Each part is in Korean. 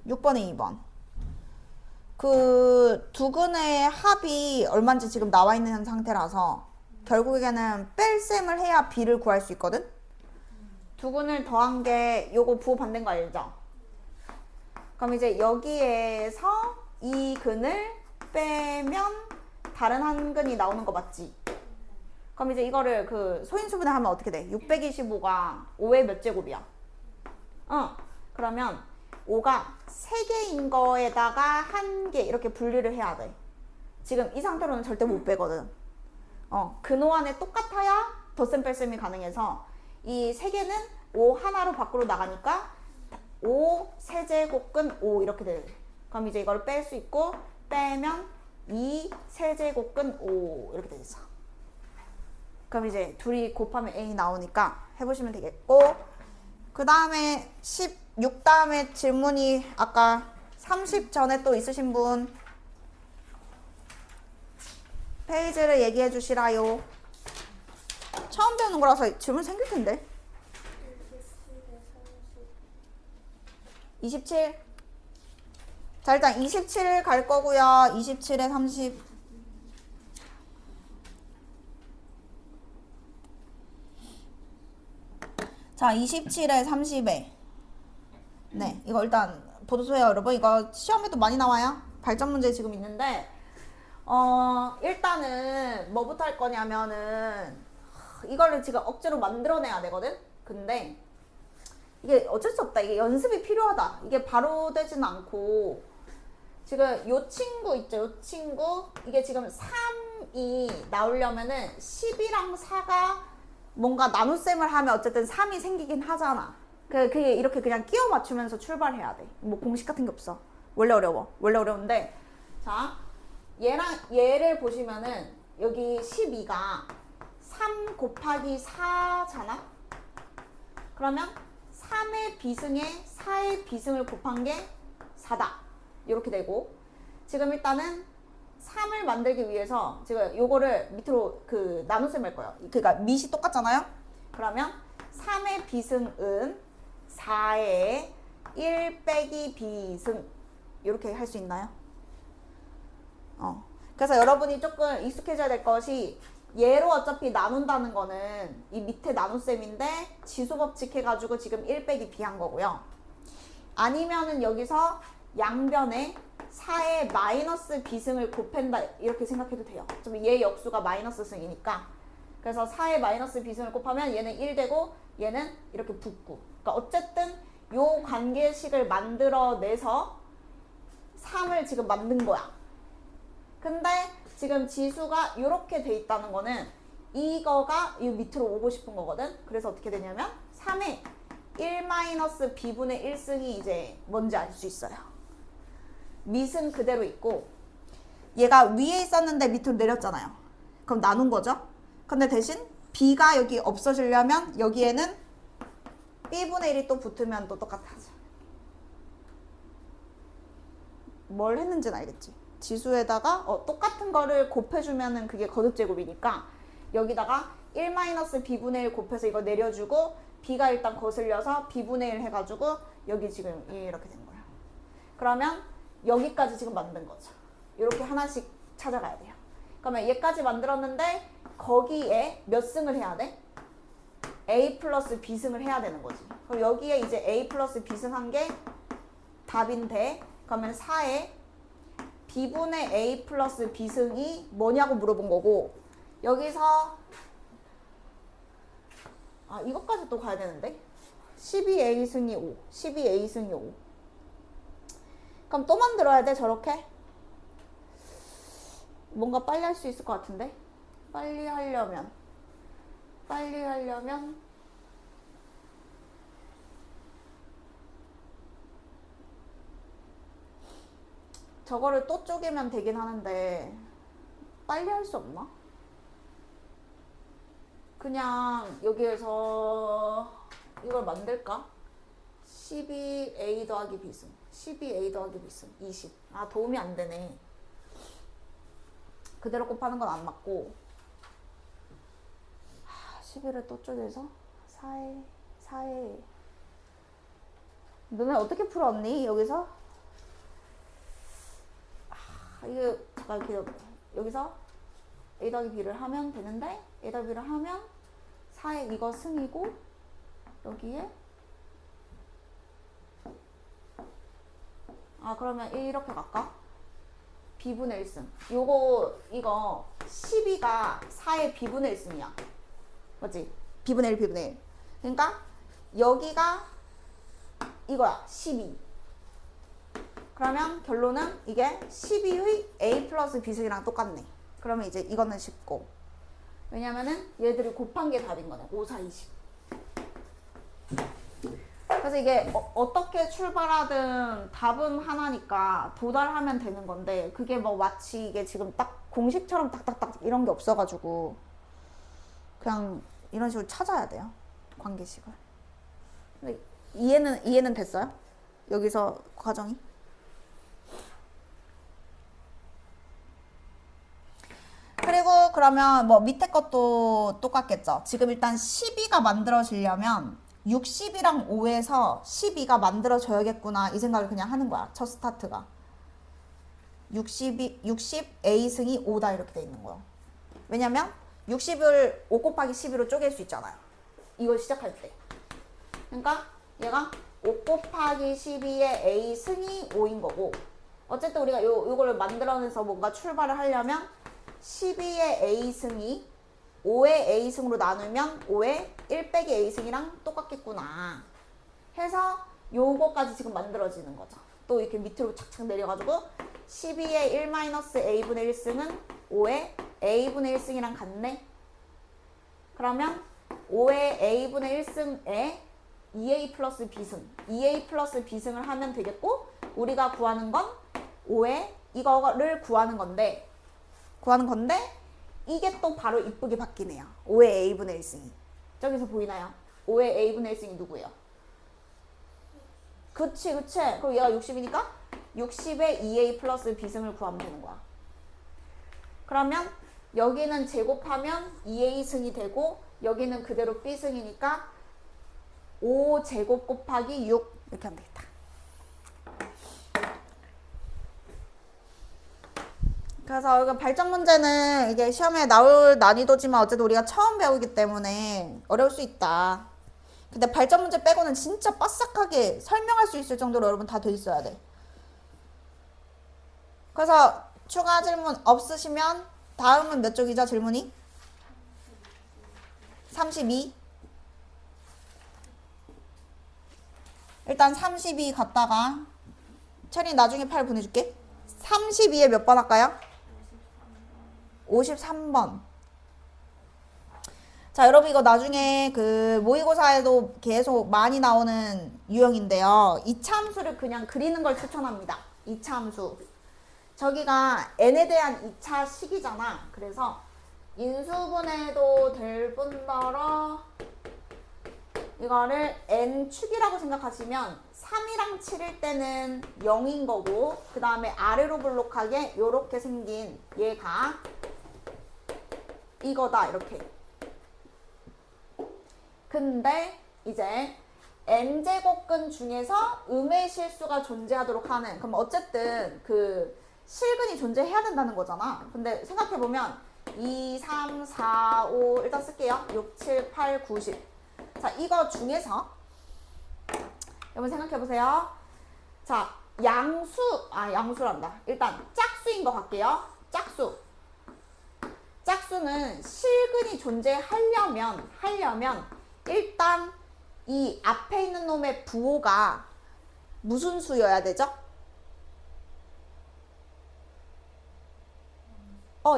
6번에 2번. 그 두근의 합이 얼마인지 지금 나와 있는 상태라서 결국에는 뺄셈을 해야 b를 구할 수 있거든? 두근을 더한 게 요거 부호 반대인 거 알죠? 그럼 이제 여기에서 이 근을 빼면 다른 한 근이 나오는 거 맞지? 그럼 이제 이거를 그 소인수분해 하면 어떻게 돼? 625가 5의 몇 제곱이야? 그러면 5가 3개인 거에다가 1개 이렇게 분리를 해야 돼. 지금 이 상태로는 절대 못 빼거든. 근호 안에 똑같아야 덧셈 뺄셈이 가능해서 이 3개는 5 하나로 밖으로 나가니까 5 세제곱근 5 이렇게 돼. 그럼 이제 이걸 뺄 수 있고 빼면 2 세제곱근 5 이렇게 되겠어. 그럼 이제 둘이 곱하면 a 나오니까 해보시면 되겠고, 그 다음에 16 다음에 질문이 아까 30 전에 또 있으신 분 페이지를 얘기해 주시라요. 처음 배우는 거라서 질문 생길 텐데. 27. 자, 일단 27 갈 거고요. 27에 30. 자, 27에 30에. 네, 이거 일단 보도소요, 여러분. 이거 시험에도 많이 나와요. 발전 문제 지금 있는데, 일단은 뭐부터 할 거냐면은 이거를 지금 억지로 만들어내야 되거든. 근데 이게 어쩔 수 없다. 이게 연습이 필요하다. 이게 바로 되지는 않고, 지금 요 친구 있죠? 요 친구, 이게 지금 3이 나오려면은 10이랑 4가 뭔가 나눗셈을 하면 어쨌든 3이 생기긴 하잖아. 그게 이렇게 그냥 끼워 맞추면서 출발해야 돼. 뭐 공식 같은 게 없어. 원래 어려워. 원래 어려운데, 자, 얘를 보시면은 여기 12가 3 곱하기 4잖아? 그러면 3의 비승에 4의 비승을 곱한 게 4다. 이렇게 되고, 지금 일단은 3을 만들기 위해서 지금 요거를 밑으로 그 나눗셈 할 거예요. 그러니까 밑이 똑같잖아요? 그러면 3의 비승은 4의 1 빼기 비승. 이렇게 할 수 있나요? 그래서 여러분이 조금 익숙해져야 될 것이, 얘로 어차피 나눈다는 거는 이 밑에 나눗셈인데 지수법칙 해가지고 지금 1 빼기 b 한 거고요. 아니면은 여기서 양변에 4의 마이너스 비승을 곱한다 이렇게 생각해도 돼요. 좀 얘 역수가 마이너스 승이니까. 그래서 4의 마이너스 비승을 곱하면 얘는 1 되고 얘는 이렇게 붙고. 그러니까 어쨌든 요 관계식을 만들어내서 3을 지금 만든 거야. 근데 지금 지수가 이렇게 돼 있다는 거는 이거가 이 밑으로 오고 싶은 거거든. 그래서 어떻게 되냐면 3의 1-b분의 1승이 이제 뭔지 알 수 있어요. 밑은 그대로 있고 얘가 위에 있었는데 밑으로 내렸잖아요. 그럼 나눈 거죠. 근데 대신 b가 여기 없어지려면 여기에는 b분의 1이 또 붙으면 또 똑같아져. 뭘 했는지는 알겠지. 지수에다가 똑같은 거를 곱해주면은 그게 거듭제곱이니까 여기다가 1-b분의 1 곱해서 이거 내려주고 b가 일단 거슬려서 b분의 1 해가지고 여기 지금 이렇게 된 거야. 그러면 여기까지 지금 만든 거죠. 이렇게 하나씩 찾아가야 돼요. 그러면 얘까지 만들었는데 거기에 몇 승을 해야 돼? a 플러스 b승을 해야 되는 거지. 그럼 여기에 이제 a 플러스 b승 한 게 답인데, 그러면 4에 b분의 a 플러스 b승이 뭐냐고 물어본 거고, 여기서 이것까지 또 가야 되는데 12a승이 5, 12a승이 5. 그럼 또 만들어야 돼. 저렇게 뭔가 빨리 할 수 있을 것 같은데, 빨리 하려면 저거를 또 쪼개면 되긴 하는데 빨리 할 수 없나? 그냥 여기에서 이걸 만들까? 12a 더하기 b승, 12a 더하기 b승 20. 도움이 안 되네. 그대로 곱하는 건 안 맞고, 11을 또 쪼개서 4에 너네 어떻게 풀었니? 여기서 이게 잠깐 이렇게 여기서 A 더하기 B를 하면 되는데 A 더하기 B를 하면 4의 이거 승이고 여기에 그러면 이렇게 갈까? B분의 1승. 이거 12가 4의 B분의 1승이야. 맞지? B분의 1, B분의 1. 그러니까 여기가 이거야. 12. 그러면 결론은 이게 12의 A 플러스 B승이랑 똑같네. 그러면 이제 이거는 쉽고. 왜냐면은 얘들이 곱한 게 답인 거네. 5, 4, 20. 그래서 이게 어떻게 출발하든 답은 하나니까 도달하면 되는 건데 그게 뭐 마치 이게 지금 딱 공식처럼 딱딱딱 이런 게 없어가지고 그냥 이런 식으로 찾아야 돼요. 관계식을. 근데 이해는 됐어요? 여기서 과정이? 그리고 그러면 뭐 밑에 것도 똑같겠죠. 지금 일단 12가 만들어지려면 60이랑 5에서 12가 만들어져야겠구나 이 생각을 그냥 하는 거야. 첫 스타트가 60 A승이 5다 이렇게 돼 있는 거야. 왜냐면 60을 5 곱하기 12로 쪼갤 수 있잖아요. 이걸 시작할 때. 그러니까 얘가 5 곱하기 12의 A승이 5인 거고 어쨌든 우리가 요거를 만들어내서 뭔가 출발을 하려면 12의 A승이 5의 A승으로 나누면 5의 1 빼기 A승이랑 똑같겠구나 해서 요거까지 지금 만들어지는 거죠. 또 이렇게 밑으로 착착 내려가지고 12의 1-A분의 1승은 5의 A분의 1승이랑 같네. 그러면 5의 A분의 1승에 2A 플러스 B승 2A 플러스 B승을 하면 되겠고 우리가 구하는 건 5의 이거를 구하는 건데 이게 또 바로 이쁘게 바뀌네요. 5의 A분의 1승이. 저기서 보이나요? 5의 A분의 1승이 누구예요? 그치. 그럼 얘가 60이니까 60의 2A 플러스 B승을 구하면 되는 거야. 그러면 여기는 제곱하면 2A승이 되고 여기는 그대로 B승이니까 5제곱 곱하기 6 이렇게 하면 되겠다. 그래서 이거 발전 문제는 이게 시험에 나올 난이도지만 어쨌든 우리가 처음 배우기 때문에 어려울 수 있다. 근데 발전 문제 빼고는 진짜 빠삭하게 설명할 수 있을 정도로 여러분 다 돼 있어야 돼. 그래서 추가 질문 없으시면 다음은 몇 쪽이죠 질문이? 32. 일단 32 갔다가 철이 나중에 8 보내줄게. 32에 몇 번 할까요? 53번. 자, 여러분 이거 나중에 그 모의고사에도 계속 많이 나오는 유형인데요. 이차함수를 그냥 그리는 걸 추천합니다. 이차함수. 저기가 n에 대한 2차 식이잖아. 그래서 인수분해도 될 뿐더러 이거를 n축이라고 생각하시면 3이랑 7일 때는 0인 거고 그 다음에 아래로 볼록하게 요렇게 생긴 얘가 이거다 이렇게. 근데 이제 n제곱근 중에서 음의 실수가 존재하도록 하는 그럼 어쨌든 그 실근이 존재해야 된다는 거잖아. 근데 생각해보면 2, 3, 4, 5 일단 쓸게요. 6, 7, 8, 9, 10. 자 이거 중에서 여러분 생각해보세요. 자 양수란다. 일단 짝수인 거 갈게요. 짝수는 실근이 존재하려면 일단 이 앞에 있는 놈의 부호가 무슨 수여야 되죠?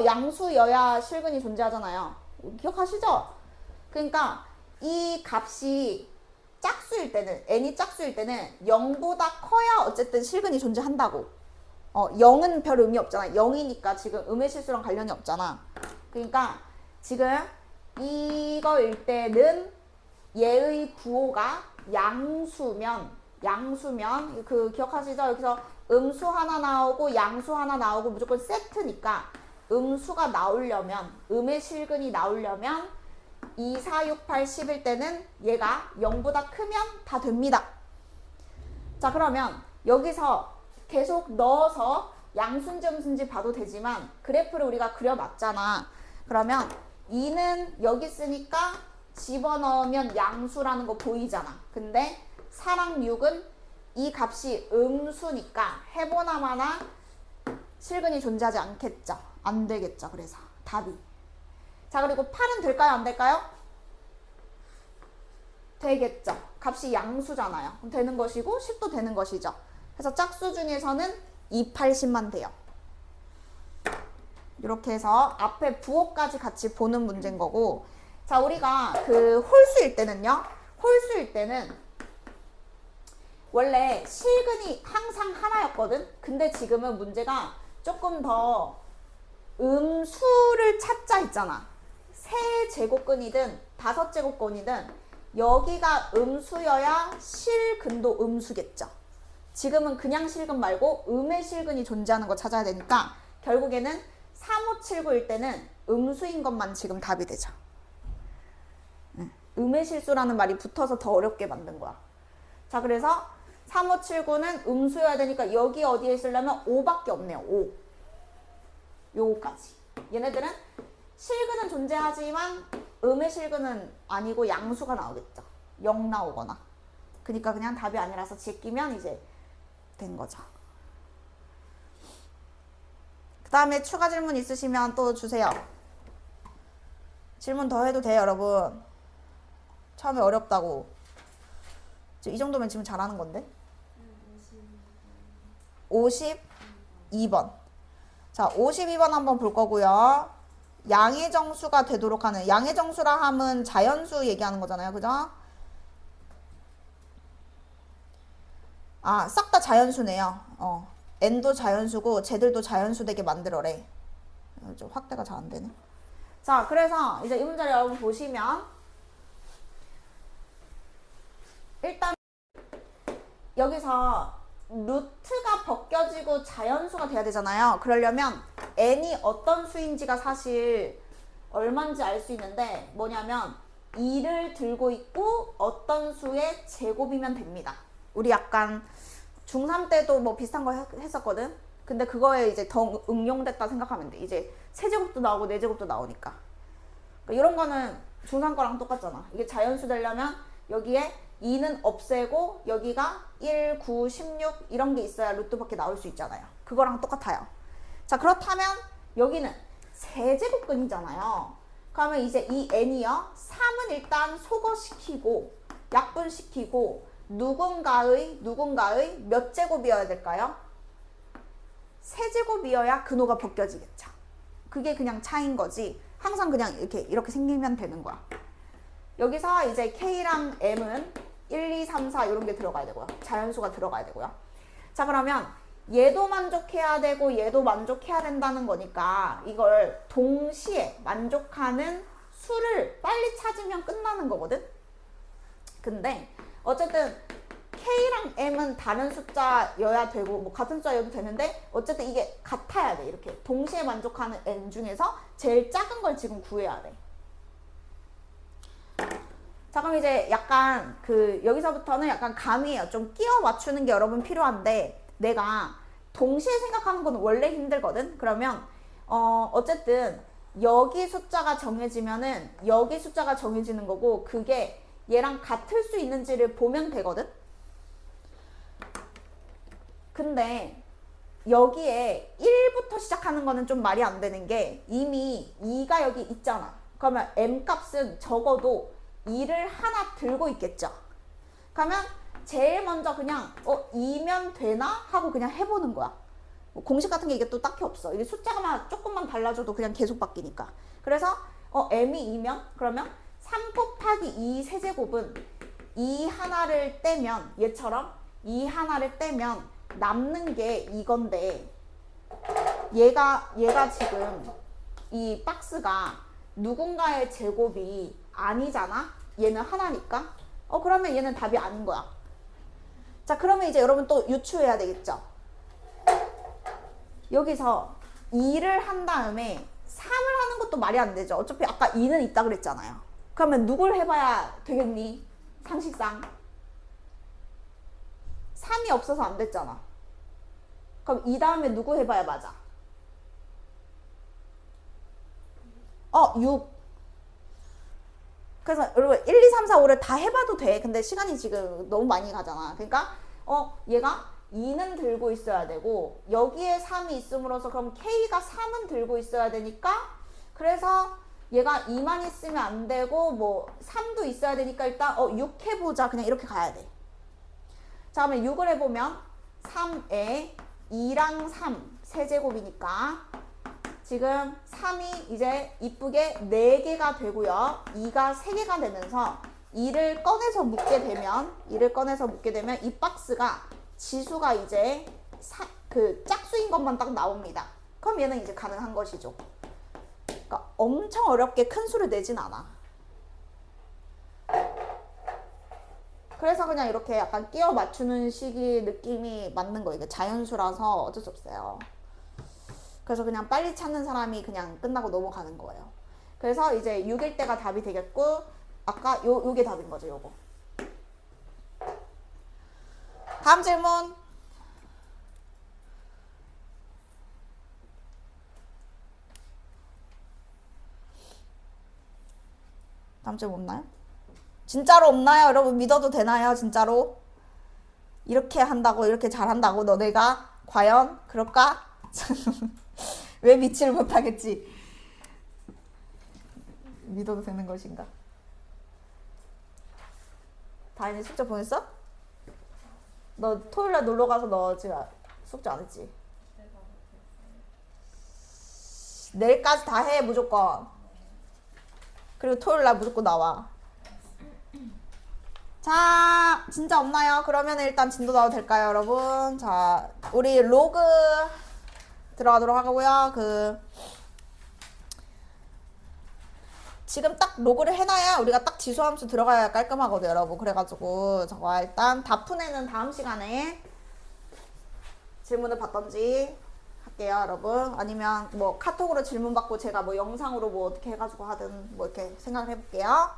양수여야 실근이 존재하잖아요. 기억하시죠? 그러니까 이 값이 짝수일 때는 n이 짝수일 때는 0보다 커야 어쨌든 실근이 존재한다고. 0은 별 의미 없잖아. 0이니까 지금 음의 실수랑 관련이 없잖아. 그러니까 지금 이거일 때는 얘의 부호가 양수면 그 기억하시죠? 여기서 음수 하나 나오고 양수 하나 나오고 무조건 세트니까 음수가 나오려면 음의 실근이 나오려면 2, 4, 6, 8, 10일 때는 얘가 0보다 크면 다 됩니다. 자 그러면 여기서 계속 넣어서 양수인지 음수인지 봐도 되지만 그래프를 우리가 그려놨잖아. 그러면 2는 여기 있으니까 집어넣으면 양수라는 거 보이잖아. 근데 4랑 6은 이 값이 음수니까 해보나 마나 실근이 존재하지 않겠죠. 안 되겠죠. 그래서 답이. 자, 그리고 8은 될까요? 안 될까요? 되겠죠. 값이 양수잖아요. 그럼 되는 것이고 10도 되는 것이죠. 그래서 짝수 중에서는 2, 8, 10만 돼요. 이렇게 해서 앞에 부호까지 같이 보는 문제인 거고, 자, 우리가 그 홀수일 때는요. 홀수일 때는 원래 실근이 항상 하나였거든. 근데 지금은 문제가 조금 더 음수를 찾자 있잖아. 세 제곱근이든 다섯 제곱근이든 여기가 음수여야 실근도 음수겠죠. 지금은 그냥 실근 말고 음의 실근이 존재하는 거 찾아야 되니까 결국에는 3579일 때는 음수인 것만 지금 답이 되죠. 음의 실수라는 말이 붙어서 더 어렵게 만든 거야. 자, 그래서 3579는 음수여야 되니까 여기 어디에 쓰려면 5밖에 없네요. 5. 요거까지. 얘네들은 실근은 존재하지만 음의 실근은 아니고 양수가 나오겠죠. 0 나오거나. 그러니까 그냥 답이 아니라서 제끼면 이제 된 거죠. 그 다음에 추가 질문 있으시면 또 주세요. 질문 더 해도 돼요, 여러분. 처음에 어렵다고. 이 정도면 지금 잘하는 건데. 52번. 자, 52번 한번 볼 거고요. 양의 정수가 되도록 하는, 양의 정수라 함은 자연수 얘기하는 거잖아요. 그죠? 아, 싹 다 자연수네요. n도 자연수고 쟤들도 자연수 되게 만들어래. 좀 확대가 잘 안 되네. 자, 그래서 이제 이 문제를 여러분 보시면 일단 여기서 루트가 벗겨지고 자연수가 돼야 되잖아요. 그러려면 n이 어떤 수인지가 사실 얼마인지 알 수 있는데 뭐냐면 2를 들고 있고 어떤 수의 제곱이면 됩니다. 우리 약간 중3 때도 뭐 비슷한 거 했었거든. 근데 그거에 이제 더 응용됐다 생각하면 돼. 이제 세제곱도 나오고 네제곱도 나오니까. 그러니까 이런 거는 중3 거랑 똑같잖아. 이게 자연수 되려면 여기에 2는 없애고 여기가 1, 9, 16 이런 게 있어야 루트밖에 나올 수 있잖아요. 그거랑 똑같아요. 자, 그렇다면 여기는 세제곱근이잖아요. 그러면 이제 이 n이요. 3은 일단 소거시키고 약분시키고 누군가의 몇 제곱이어야 될까요? 세제곱이어야 근호가 벗겨지겠죠. 그게 그냥 차이인 거지. 항상 그냥 이렇게 생기면 되는 거야. 여기서 이제 K랑 M은 1, 2, 3, 4 이런 게 들어가야 되고요. 자연수가 들어가야 되고요. 자, 그러면 얘도 만족해야 되고 얘도 만족해야 된다는 거니까 이걸 동시에 만족하는 수를 빨리 찾으면 끝나는 거거든. 근데 어쨌든 K랑 M은 다른 숫자여야 되고 뭐 같은 숫자여도 되는데 어쨌든 이게 같아야 돼. 이렇게 동시에 만족하는 N 중에서 제일 작은 걸 지금 구해야 돼. 자, 그럼 이제 약간 여기서부터는 약간 감이에요. 좀 끼워 맞추는 게 여러분 필요한데 내가 동시에 생각하는 건 원래 힘들거든. 그러면 어쨌든 여기 숫자가 정해지면은 여기 숫자가 정해지는 거고 그게 얘랑 같을 수 있는지를 보면 되거든. 근데 여기에 1부터 시작하는 거는 좀 말이 안 되는 게 이미 2가 여기 있잖아. 그러면 M 값은 적어도 2를 하나 들고 있겠죠. 그러면 제일 먼저 그냥 2면 되나? 하고 그냥 해보는 거야. 뭐 공식 같은 게 이게 또 딱히 없어. 이게 숫자가 조금만 달라져도 그냥 계속 바뀌니까. 그래서 M이 2면 그러면 3 곱하기 2 세제곱은 2 하나를 떼면 얘처럼 2 하나를 떼면 남는 게 이건데 얘가 지금 이 박스가 누군가의 제곱이 아니잖아? 얘는 하나니까? 그러면 얘는 답이 아닌 거야. 자, 그러면 이제 여러분 또 유추해야 되겠죠? 여기서 2를 한 다음에 3을 하는 것도 말이 안 되죠. 어차피 아까 2는 있다 그랬잖아요. 그러면 누굴 해봐야 되겠니? 상식상. 3이 없어서 안 됐잖아. 그럼 이 다음에 누구 해봐야 맞아? 6. 그래서 여러분 1, 2, 3, 4, 5를 다 해봐도 돼. 근데 시간이 지금 너무 많이 가잖아. 그러니까 얘가 2는 들고 있어야 되고 여기에 3이 있음으로써 그럼 K가 3은 들고 있어야 되니까 그래서 얘가 2만 있으면 안 되고 뭐 3도 있어야 되니까 일단 6 해보자. 그냥 이렇게 가야 돼. 자, 그러면 6을 해보면 3에 2랑 3 세제곱이니까 지금 3이 이제 이쁘게 4개가 되고요. 2가 3개가 되면서 2를 꺼내서 묶게 되면 이 박스가 지수가 이제 짝수인 것만 딱 나옵니다. 그럼 얘는 이제 가능한 것이죠. 그러니까 엄청 어렵게 큰 수를 내진 않아. 그래서 그냥 이렇게 약간 끼워 맞추는 식의 느낌이 맞는 거예요. 이게 자연수라서 어쩔 수 없어요. 그래서 그냥 빨리 찾는 사람이 그냥 끝나고 넘어가는 거예요. 그래서 이제 6일 때가 답이 되겠고 아까 요게 답인 거죠. 요거. 다음 질문. 다음 질문 없나요? 진짜로 없나요? 여러분 믿어도 되나요? 진짜로? 이렇게 한다고 이렇게 잘한다고 너네가 과연 그럴까? 왜 믿지를 못하겠지? 믿어도 되는 것인가? 다인이 숙제 보냈어? 너 토요일날 놀러가서 너 지금 숙제 안 했지? 내일까지 다 해 무조건. 그리고 토요일날 무조건 나와. 자, 진짜 없나요? 그러면 일단 진도 나와도 될까요, 여러분? 자, 우리 로그 들어가도록 하고요. 지금 딱 로그를 해놔야 우리가 딱 지수함수 들어가야 깔끔하거든요, 여러분. 그래가지고 저거 일단 다 푸내는 다음 시간에 질문을 받던지 할게요, 여러분. 아니면 뭐 카톡으로 질문 받고 제가 뭐 영상으로 뭐 어떻게 해가지고 하든 뭐 이렇게 생각을 해볼게요.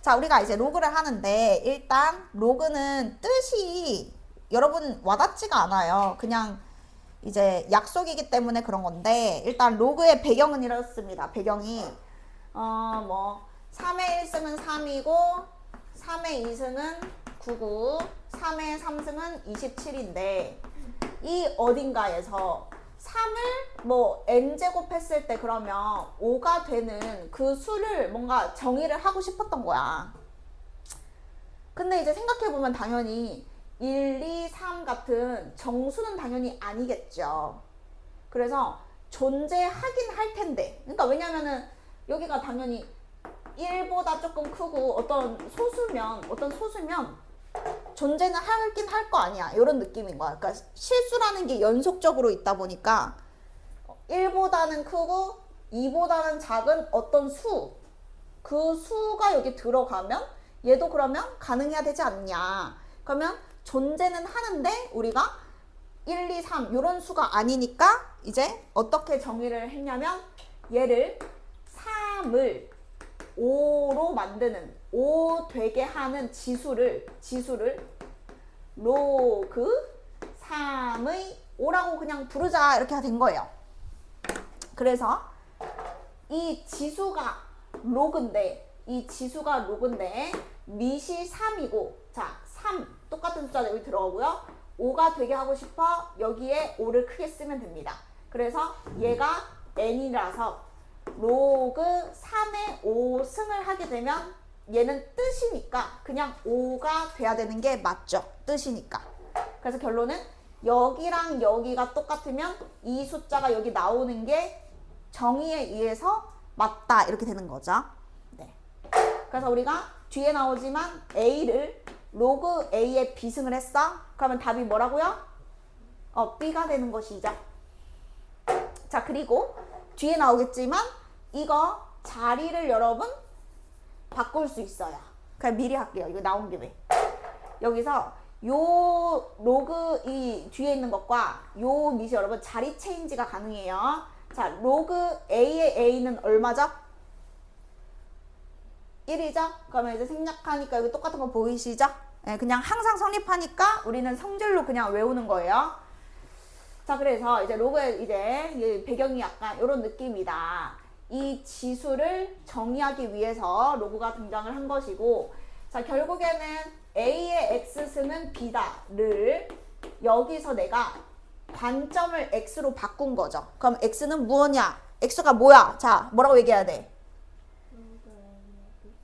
자, 우리가 이제 로그를 하는데 일단 로그는 뜻이 여러분 와닿지가 않아요. 그냥 이제 약속이기 때문에 그런 건데 일단 로그의 배경은 이렇습니다. 배경이 뭐 3의 1승은 3이고 3의 2승은 9고 3의 3승은 27인데 이 어딘가에서 3을 뭐 n제곱 했을 때 그러면 5가 되는 그 수를 뭔가 정의를 하고 싶었던 거야. 근데 이제 생각해보면 당연히 1, 2, 3 같은 정수는 당연히 아니겠죠. 그래서 존재하긴 할 텐데. 그러니까 왜냐면은 여기가 당연히 1보다 조금 크고 어떤 소수면 존재는 하긴 할 거 아니야. 이런 느낌인 거야. 그러니까 실수라는 게 연속적으로 있다 보니까 1보다는 크고 2보다는 작은 어떤 수, 그 수가 여기 들어가면 얘도 그러면 가능해야 되지 않냐. 그러면 존재는 하는데 우리가 1, 2, 3 이런 수가 아니니까 이제 어떻게 정의를 했냐면 얘를 3을 5로 만드는 5 되게 하는 지수를 로그 3의 5라고 그냥 부르자 이렇게 된 거예요. 그래서 이 지수가 로그인데 밑이 3이고 자 3 똑같은 숫자 여기 들어가고요. 5가 되게 하고 싶어 여기에 5를 크게 쓰면 됩니다. 그래서 얘가 n이라서 로그 3의 5승을 하게 되면 얘는 뜻이니까 그냥 5가 돼야 되는 게 맞죠. 뜻이니까. 그래서 결론은 여기랑 여기가 똑같으면 이 숫자가 여기 나오는 게 정의에 의해서 맞다 이렇게 되는 거죠. 네. 그래서 우리가 뒤에 나오지만 A를 로그 A에 비승을 했어. 그러면 답이 뭐라고요? B가 되는 것이죠. 자, 그리고 뒤에 나오겠지만 이거 자리를 여러분 바꿀 수 있어요. 그냥 미리 할게요. 이거 나온 김에. 여기서 요 로그 이 뒤에 있는 것과 요 밑이 여러분 자리 체인지가 가능해요. 자, 로그 A의 A는 얼마죠? 1이죠? 그러면 이제 생략하니까 여기 똑같은 거 보이시죠? 네, 그냥 항상 성립하니까 우리는 성질로 그냥 외우는 거예요. 자, 그래서 이제 로그의 이제 이 배경이 약간 이런 느낌이다. 이 지수를 정의하기 위해서 로그가 등장을 한 것이고, 자, 결국에는 A의 x승은 B다를 여기서 내가 관점을 x로 바꾼 거죠. 그럼 x는 무엇이냐? x가 뭐야? 자, 뭐라고 얘기해야 돼?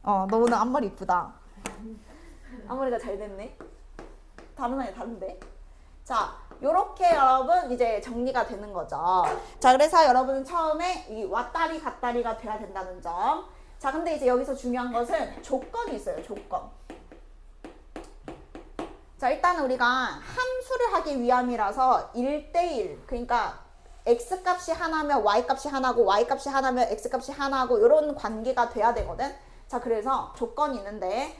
너 오늘 앞머리 이쁘다. 앞머리가 잘 됐네. 다른 아이 다른데? 자, 요렇게 여러분 이제 정리가 되는 거죠. 자, 그래서 여러분은 처음에 이 왔다리 갔다리가 돼야 된다는 점. 자, 근데 이제 여기서 중요한 것은 조건이 있어요. 조건. 자, 일단 우리가 함수를 하기 위함이라서 1대1, 그러니까 x값이 하나면 y값이 하나고 y값이 하나면 x값이 하나고 이런 관계가 돼야 되거든. 자, 그래서 조건이 있는데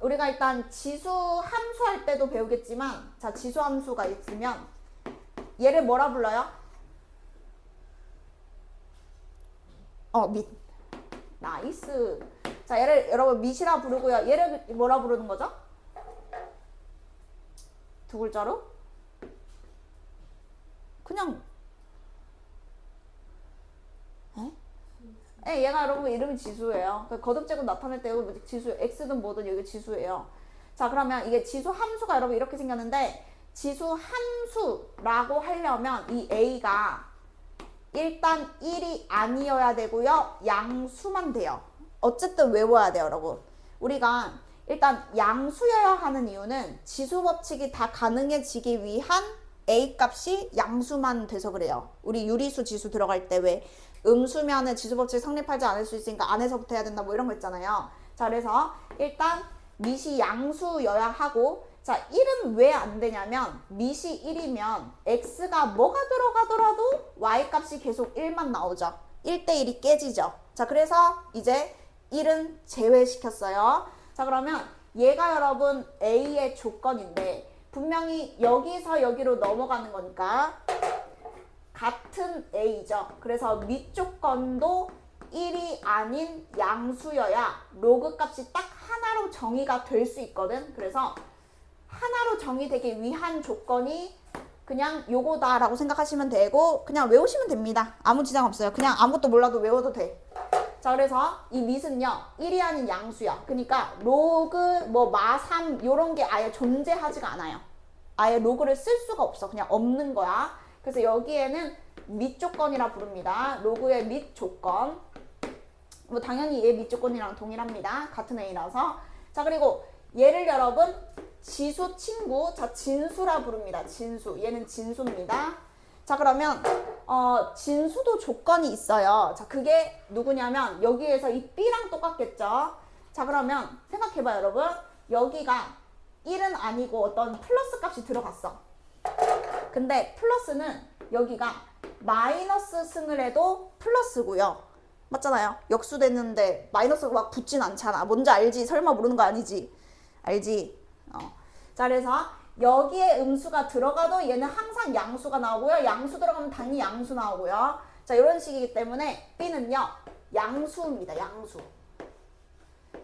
우리가 일단 지수 함수 할 때도 배우겠지만, 자, 지수 함수가 있으면 얘를 뭐라 불러요? 밑. 나이스. 자, 얘를 여러분 밑이라 부르고요. 얘를 뭐라 부르는 거죠? 두 글자로? 그냥 얘가 여러분 이름이 지수예요. 그러니까 거듭제곱 나타낼 때 지수, x든 뭐든 여기 지수예요. 자, 그러면 이게 지수 함수가 여러분 이렇게 생겼는데, 지수 함수라고 하려면 이 a가 일단 1이 아니어야 되고요. 양수만 돼요. 어쨌든 외워야 돼요, 여러분. 우리가 일단 양수여야 하는 이유는 지수 법칙이 다 가능해지기 위한 a 값이 양수만 돼서 그래요. 우리 유리수 지수 들어갈 때 왜 음수면은 지수 법칙이 성립하지 않을 수 있으니까 안에서부터 해야 된다 뭐 이런 거 있잖아요. 자, 그래서 일단 밑이 양수여야 하고, 자, 1은 왜 안 되냐면 밑이 1이면 x가 뭐가 들어가더라도 y 값이 계속 1만 나오죠. 1대1이 깨지죠. 자, 그래서 이제 1은 제외시켰어요. 자, 그러면 얘가 여러분 a의 조건인데 분명히 여기서 여기로 넘어가는 거니까 같은 a죠. 그래서 밑조건도 1이 아닌 양수여야 로그 값이 딱 하나로 정의가 될 수 있거든. 그래서 하나로 정의되기 위한 조건이 그냥 요거다라고 생각하시면 되고, 그냥 외우시면 됩니다. 아무 지장 없어요. 그냥 아무것도 몰라도 외워도 돼. 자, 그래서 이 밑은요 1이 아닌 양수야. 그러니까 로그 뭐 마3 요런 게 아예 존재하지가 않아요. 아예 로그를 쓸 수가 없어. 그냥 없는 거야. 그래서 여기에는 밑조건이라 부릅니다. 로그의 밑조건. 뭐 당연히 얘 밑조건이랑 동일합니다. 같은 a라서. 자, 그리고 얘를 여러분 지수 친구, 자, 진수라 부릅니다. 진수. 얘는 진수입니다. 자, 그러면 진수도 조건이 있어요. 자, 그게 누구냐면 여기에서 이 b랑 똑같겠죠. 자, 그러면 생각해봐요, 여러분. 여기가 1은 아니고 어떤 플러스 값이 들어갔어. 근데 플러스는 여기가 마이너스 승을 해도 플러스고요. 맞잖아요. 역수됐는데 마이너스가 막 붙진 않잖아. 뭔지 알지? 설마 모르는 거 아니지? 알지? 자, 그래서 여기에 음수가 들어가도 얘는 항상 양수가 나오고요. 양수 들어가면 당연히 양수 나오고요. 자, 이런 식이기 때문에 b는요 양수입니다. 양수.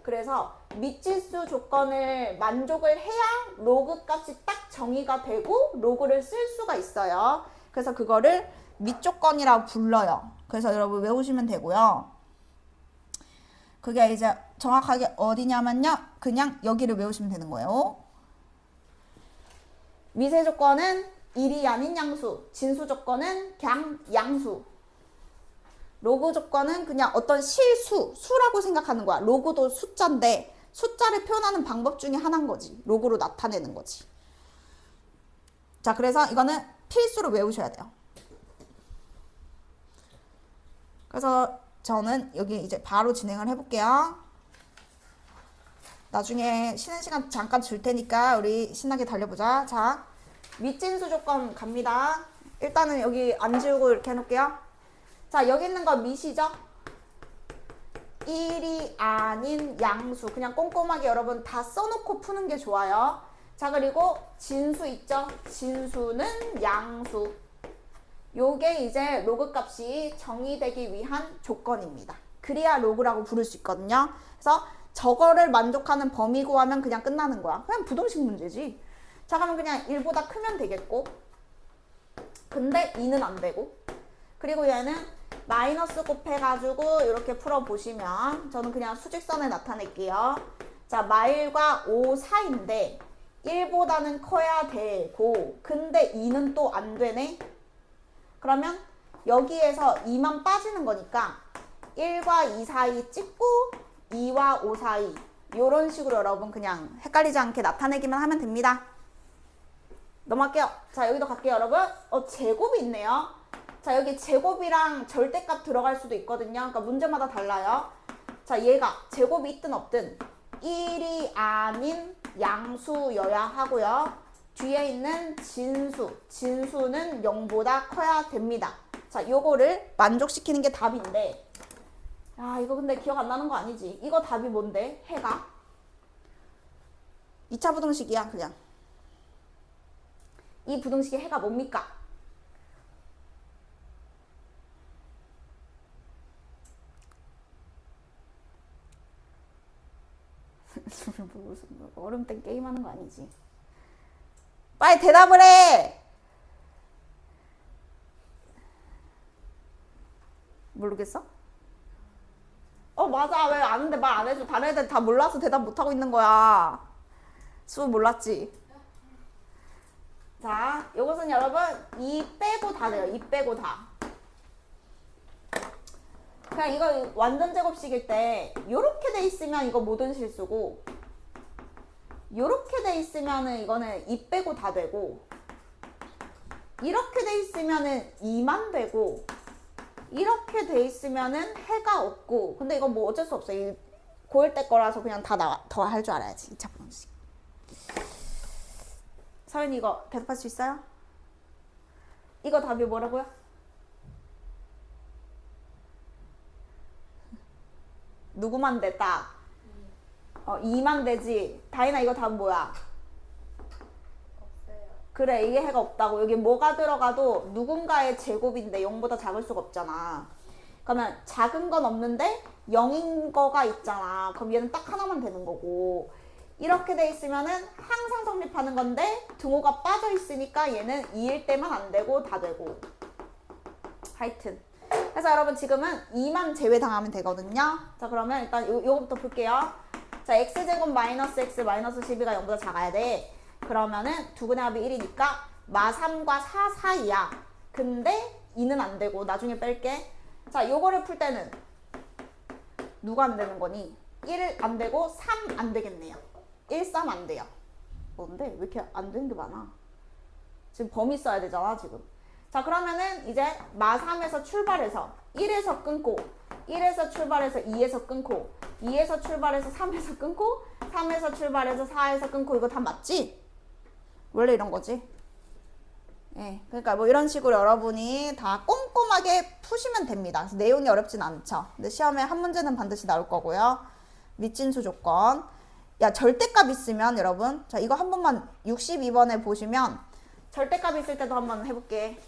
그래서 밑지수 조건을 만족을 해야 로그 값이 딱 정의가 되고 로그를 쓸 수가 있어요. 그래서 그거를 밑조건이라고 불러요. 그래서 여러분 외우시면 되고요. 그게 이제 정확하게 어디냐면요, 그냥 여기를 외우시면 되는 거예요. 미세 조건은 1이 아닌 양수, 진수 조건은 그냥 양수, 로그 조건은 그냥 어떤 실수, 수라고 생각하는 거야. 로그도 숫자인데 숫자를 표현하는 방법 중에 하나인 거지. 로그로 나타내는 거지. 자, 그래서 이거는 필수로 외우셔야 돼요. 그래서 저는 여기 이제 바로 진행을 해볼게요. 나중에 쉬는 시간 잠깐 줄 테니까 우리 신나게 달려보자. 자, 밑진수 조건 갑니다. 일단은 여기 안 지우고 이렇게 해놓을게요. 자, 여기 있는 거 밑이죠? 1이 아닌 양수. 그냥 꼼꼼하게 여러분 다 써놓고 푸는 게 좋아요. 자, 그리고 진수 있죠? 진수는 양수. 요게 이제 로그 값이 정의되기 위한 조건입니다. 그래야 로그라고 부를 수 있거든요. 그래서 저거를 만족하는 범위 구하면 그냥 끝나는 거야. 그냥 부등식 문제지. 자, 그러면 그냥 1보다 크면 되겠고, 근데 2는 안 되고. 그리고 얘는 마이너스 곱해가지고 이렇게 풀어보시면 저는 그냥 수직선에 나타낼게요. 자, 마일과 5 사이인데 1보다는 커야 되고 근데 2는 또 안 되네. 그러면 여기에서 2만 빠지는 거니까 1과 2 사이 찍고 2와 5 사이 이런 식으로 여러분 그냥 헷갈리지 않게 나타내기만 하면 됩니다. 넘어갈게요. 자, 여기도 갈게요, 여러분. 제곱이 있네요. 자, 여기 제곱이랑 절대값 들어갈 수도 있거든요. 그러니까 문제마다 달라요. 자, 얘가 제곱이 있든 없든 1이 아닌 양수여야 하고요. 뒤에 있는 진수는 0보다 커야 됩니다. 자, 요거를 만족시키는 게 답인데 아, 이거 근데 기억 안 나는 거 아니지? 이거 답이 뭔데? 해가? 2차 부등식이야, 그냥. 이 부등식의 해가 뭡니까? 무슨 얼음 땡 게임하는 거 아니지? 빨리 대답을 해! 모르겠어? 맞아. 왜 아는데 말 안 해줘. 다른 애들 다 몰라서 대답 못하고 있는 거야. 수업 몰랐지? 자, 요것은 여러분 2 빼고 다 돼요. 2 빼고 다. 그냥 이거 완전 제곱식일 때 요렇게 돼 있으면 이거 모든 실수고 요렇게 돼 있으면은 이거는 2 빼고 다 되고 이렇게 돼 있으면은 2만 되고 이렇게 돼 있으면은 해가 없고 근데 이건 뭐 어쩔 수 없어. 이 고1 때 거라서 그냥 다 나와. 더 할 줄 알아야지. 2차 방식. 서연이 이거 대답할 수 있어요? 이거 답이 뭐라고요? 누구만 돼, 딱? 2만 되지. 다인아 이거 답 뭐야? 없어요. 그래, 이게 해가 없다고. 여기 뭐가 들어가도 누군가의 제곱인데 0보다 작을 수가 없잖아. 그러면 작은 건 없는데 0인 거가 있잖아. 그럼 얘는 딱 하나만 되는 거고 이렇게 돼 있으면은 항상 성립하는 건데 등호가 빠져 있으니까 얘는 2일 때만 안 되고 다 되고 하여튼 그래서 여러분 지금은 2만 제외당하면 되거든요. 자, 그러면 일단 요거부터 볼게요. 자, x제곱 마이너스 x 마이너스 12가 0보다 작아야 돼. 그러면은 두근의 합이 1이니까 마3과 4 사이야. 근데 2는 안 되고 나중에 뺄게. 자, 요거를 풀 때는 누가 안 되는 거니? 1 안 되고 3 안 되겠네요. 1, 3 안 돼요. 뭔데? 왜 이렇게 안 되는 게 많아? 지금 범위 써야 되잖아, 지금. 자, 그러면은 이제 마3에서 출발해서 1에서 끊고 1에서 출발해서 2에서 끊고 2에서 출발해서 3에서 끊고 3에서 출발해서 4에서 끊고 이거 다 맞지? 원래 이런 거지. 예, 그러니까 뭐 이런 식으로 여러분이 다 꼼꼼하게 푸시면 됩니다. 그래서 내용이 어렵진 않죠. 근데 시험에 한 문제는 반드시 나올 거고요. 밑진수 조건. 야, 절대값 있으면 여러분, 자, 이거 한 번만 62번에 보시면 절대값 있을 때도 한번 해볼게.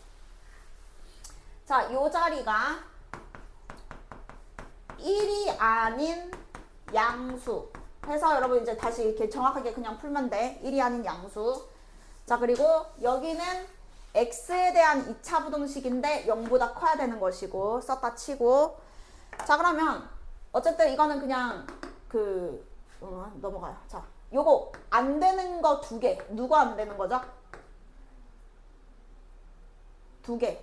자, 요 자리가 1이 아닌 양수 해서 여러분 이제 다시 이렇게 정확하게 그냥 풀면 돼. 1이 아닌 양수. 자, 그리고 여기는 x에 대한 2차 부등식인데 0보다 커야 되는 것이고 썼다 치고. 자, 그러면 어쨌든 이거는 그냥 넘어가요. 자, 요거 안 되는 거 2개. 누가 안 되는 거죠? 2개.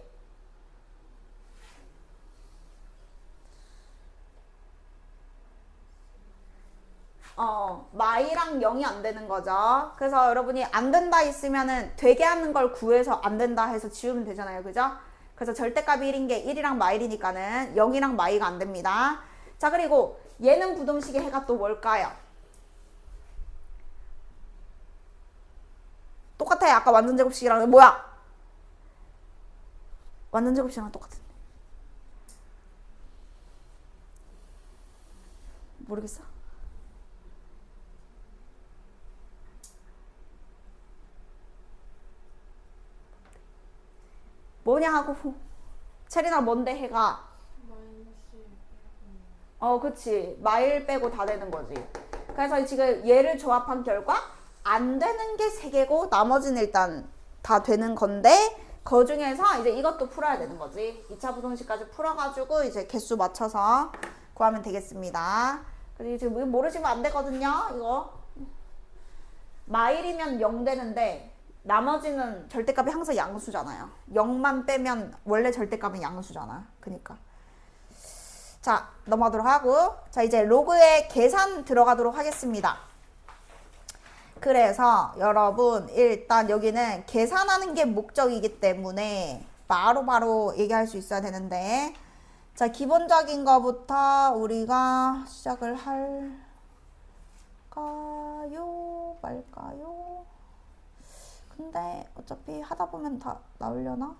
마이랑 0이 안 되는 거죠. 그래서 여러분이 안 된다 있으면은 되게 하는 걸 구해서 안 된다 해서 지우면 되잖아요. 그죠? 그래서 절대값이 1인 게 1이랑 마일이니까는 0이랑 마이가 안 됩니다. 자, 그리고 얘는 부등식의 해가 또 뭘까요? 똑같아요. 아까 완전 제곱식이랑 뭐야? 완전 제곱식이랑 똑같은데. 모르겠어? 뭐냐 하고 체리나 뭔데 해가? 그치. 마일 빼고 다 되는 거지. 그래서 지금 얘를 조합한 결과 안 되는 게 3개고 나머지는 일단 다 되는 건데 그 중에서 이제 이것도 풀어야 되는 거지. 2차 부등식까지 풀어가지고 이제 개수 맞춰서 구하면 되겠습니다. 그리고 지금 모르시면 안 되거든요. 이거 마일이면 0 되는데 나머지는 절대값이 항상 양수잖아요. 0만 빼면 원래 절대값은 양수잖아. 그니까 자 넘어가도록 하고, 자 이제 로그의 계산 들어가도록 하겠습니다. 그래서 여러분 일단 여기는 계산하는 게 목적이기 때문에 바로바로 얘기할 수 있어야 되는데, 자 기본적인 거부터 우리가 시작을 할까요 말까요? 근데 어차피 하다 보면 다 나오려나?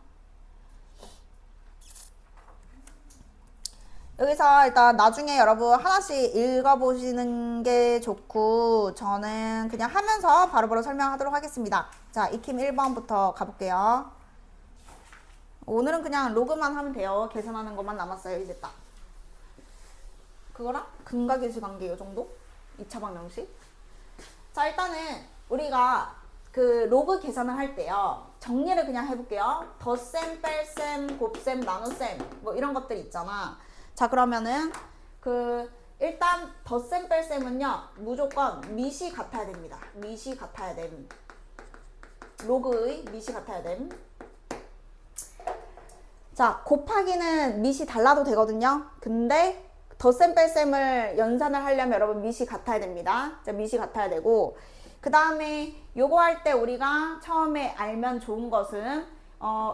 여기서 일단 나중에 여러분 하나씩 읽어보시는 게 좋고, 저는 그냥 하면서 바로바로 설명하도록 하겠습니다. 자, 익힘 1번부터 가볼게요. 오늘은 그냥 로그만 하면 돼요. 계산하는 것만 남았어요. 이제 딱. 그거랑 근각계수 관계 요 정도? 2차 방정식. 자, 일단은 우리가 그 로그 계산을 할 때요. 정리를 그냥 해볼게요. 덧셈, 뺄셈, 곱셈, 나눗셈 뭐 이런 것들 있잖아. 자 그러면은 일단 덧셈 뺄셈은요 무조건 밑이 같아야 됩니다. 밑이 같아야 됨. 로그의 밑이 같아야 됨. 자 곱하기는 밑이 달라도 되거든요. 근데 덧셈 뺄셈을 연산을 하려면 여러분 밑이 같아야 됩니다. 자 밑이 같아야 되고, 그 다음에 요거 할 때 우리가 처음에 알면 좋은 것은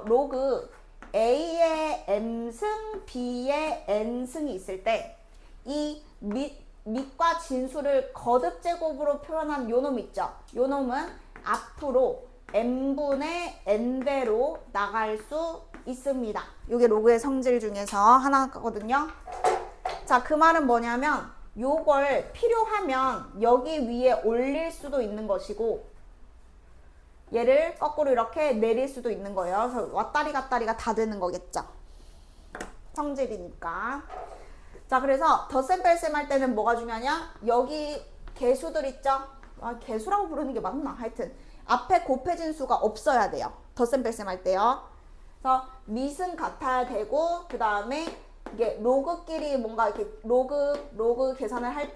로그 A의 M승, B의 N승이 있을 때 이 밑과 진수를 거듭 제곱으로 표현한 요 놈 있죠? 요 놈은 앞으로 N분의 N배로 나갈 수 있습니다. 요게 로그의 성질 중에서 하나거든요. 자, 그 말은 뭐냐면 요걸 필요하면 여기 위에 올릴 수도 있는 것이고, 얘를 거꾸로 이렇게 내릴 수도 있는 거예요. 그래서 왔다리 갔다리가 다 되는 거겠죠. 성질이니까. 자, 그래서 덧셈 뺄셈 할 때는 뭐가 중요하냐? 여기 개수들 있죠? 개수라고 부르는 게 맞나? 하여튼 앞에 곱해진 수가 없어야 돼요. 덧셈 뺄셈 할 때요. 그래서 밑은 같아야 되고, 그 다음에 이게 로그끼리 뭔가 이렇게 로그 계산을 할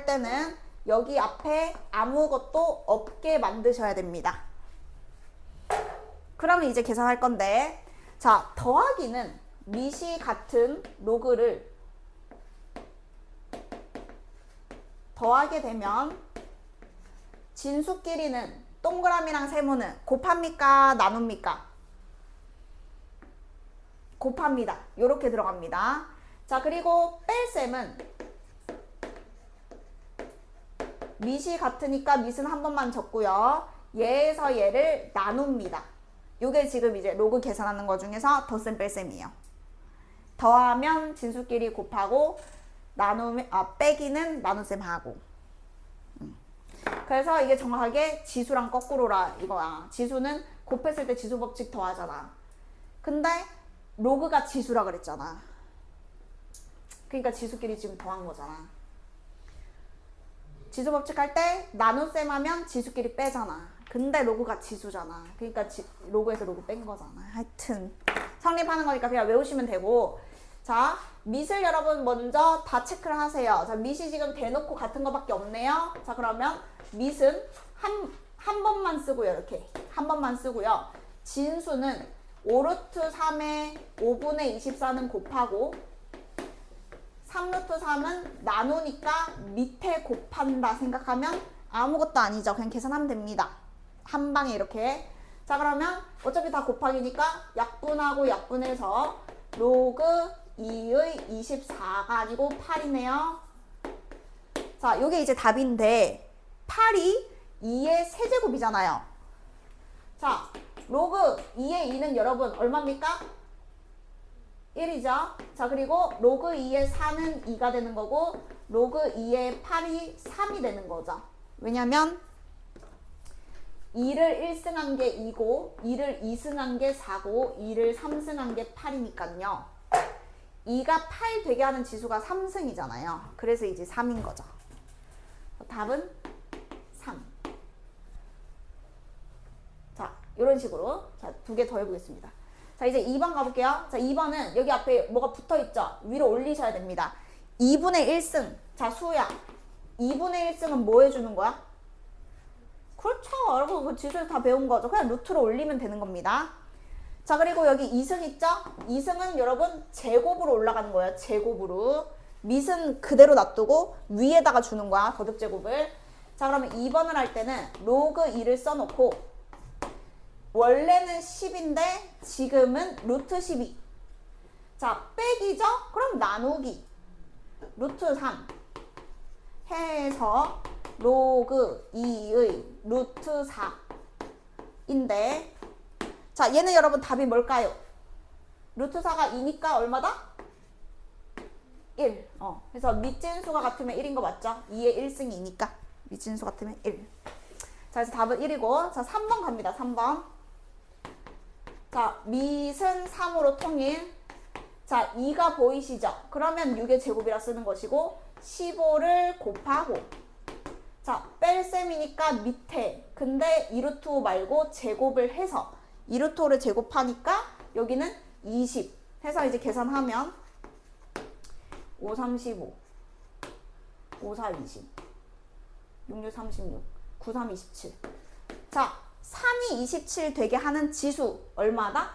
때는 여기 앞에 아무것도 없게 만드셔야 됩니다. 그러면 이제 계산할 건데, 자 더하기는 밑이 같은 로그를 더하게 되면 진수끼리는 동그라미랑 세모는 곱합니까 나눕니까? 곱합니다. 요렇게 들어갑니다. 자 그리고 뺄셈은 밑이 같으니까 밑은 한 번만 적고요. 얘에서 얘를 나눕니다. 요게 지금 이제 로그 계산하는 거 중에서 덧셈 뺄셈이에요. 더하면 진수끼리 곱하고 빼기는 나눗셈 하고. 그래서 이게 정확하게 지수랑 거꾸로라 이거야. 지수는 곱했을 때 지수 법칙 더하잖아. 근데 로그가 지수라 그랬잖아. 그러니까 지수끼리 지금 더한 거잖아. 지수 법칙 할 때 나눗셈 하면 지수끼리 빼잖아. 근데 로그가 지수잖아. 그러니까 로그에서 로그 뺀 거잖아. 하여튼 성립하는 거니까 그냥 외우시면 되고, 자 밑을 여러분 먼저 다 체크를 하세요. 자 밑이 지금 대놓고 같은 거밖에 없네요. 자 그러면 밑은 한 번만 쓰고요. 이렇게 한 번만 쓰고요. 진수는 5루트 3에 5분의 24는 곱하고 3루트 3은 나누니까 밑에 곱한다 생각하면 아무것도 아니죠. 그냥 계산하면 됩니다. 한 방에 이렇게. 자 그러면 어차피 다 곱하기니까 약분하고 약분해서 로그 2의 24가 아니고 8이네요. 자 요게 이제 답인데 8이 2의 세제곱이잖아요. 자 로그 2의 2는 여러분 얼마입니까? 1이죠. 자 그리고 로그 2의 4는 2가 되는 거고, 로그 2의 8이 3이 되는 거죠. 왜냐면 2를 1승한 게 2고 2를 2승한 게 4고 2를 3승한 게 8이니까요. 2가 8 되게 하는 지수가 3승이잖아요. 그래서 이제 3인 거죠. 답은 3. 자 이런 식으로. 자, 2개 더 해보겠습니다. 자, 이제 2번 가볼게요. 자, 2번은 여기 앞에 뭐가 붙어있죠? 위로 올리셔야 됩니다. 2분의 1승. 자, 수야. 2분의 1승은 뭐 해주는 거야? 그렇죠. 여러분, 그 지수에서 다 배운 거죠. 그냥 루트로 올리면 되는 겁니다. 자, 그리고 여기 2승 있죠? 2승은 여러분 제곱으로 올라가는 거예요. 제곱으로. 밑은 그대로 놔두고 위에다가 주는 거야. 거듭제곱을. 자, 그러면 2번을 할 때는 로그 2를 써놓고 원래는 10인데 지금은 루트 12. 자, 빼기죠? 그럼 나누기. 루트 3 해서 로그 2의 루트 4인데 자, 얘는 여러분 답이 뭘까요? 루트 4가 2니까 얼마다? 1. 그래서 밑진수가 같으면 1인 거 맞죠? 2의 1승이 2니까 밑진수 같으면 1. 자, 그래서 답은 1이고 자, 3번 갑니다. 3번. 자, 밑은 3으로 통일. 자, 2가 보이시죠? 그러면 6의 제곱이라 쓰는 것이고 15를 곱하고 자, 뺄셈이니까 밑에 근데 2루트 5 말고 제곱을 해서 2루트 5를 제곱하니까 여기는 20 해서 이제 계산하면 5, 35 5, 4, 20 6, 6, 36 9, 3, 27 자, 3이 27 되게 하는 지수 얼마다?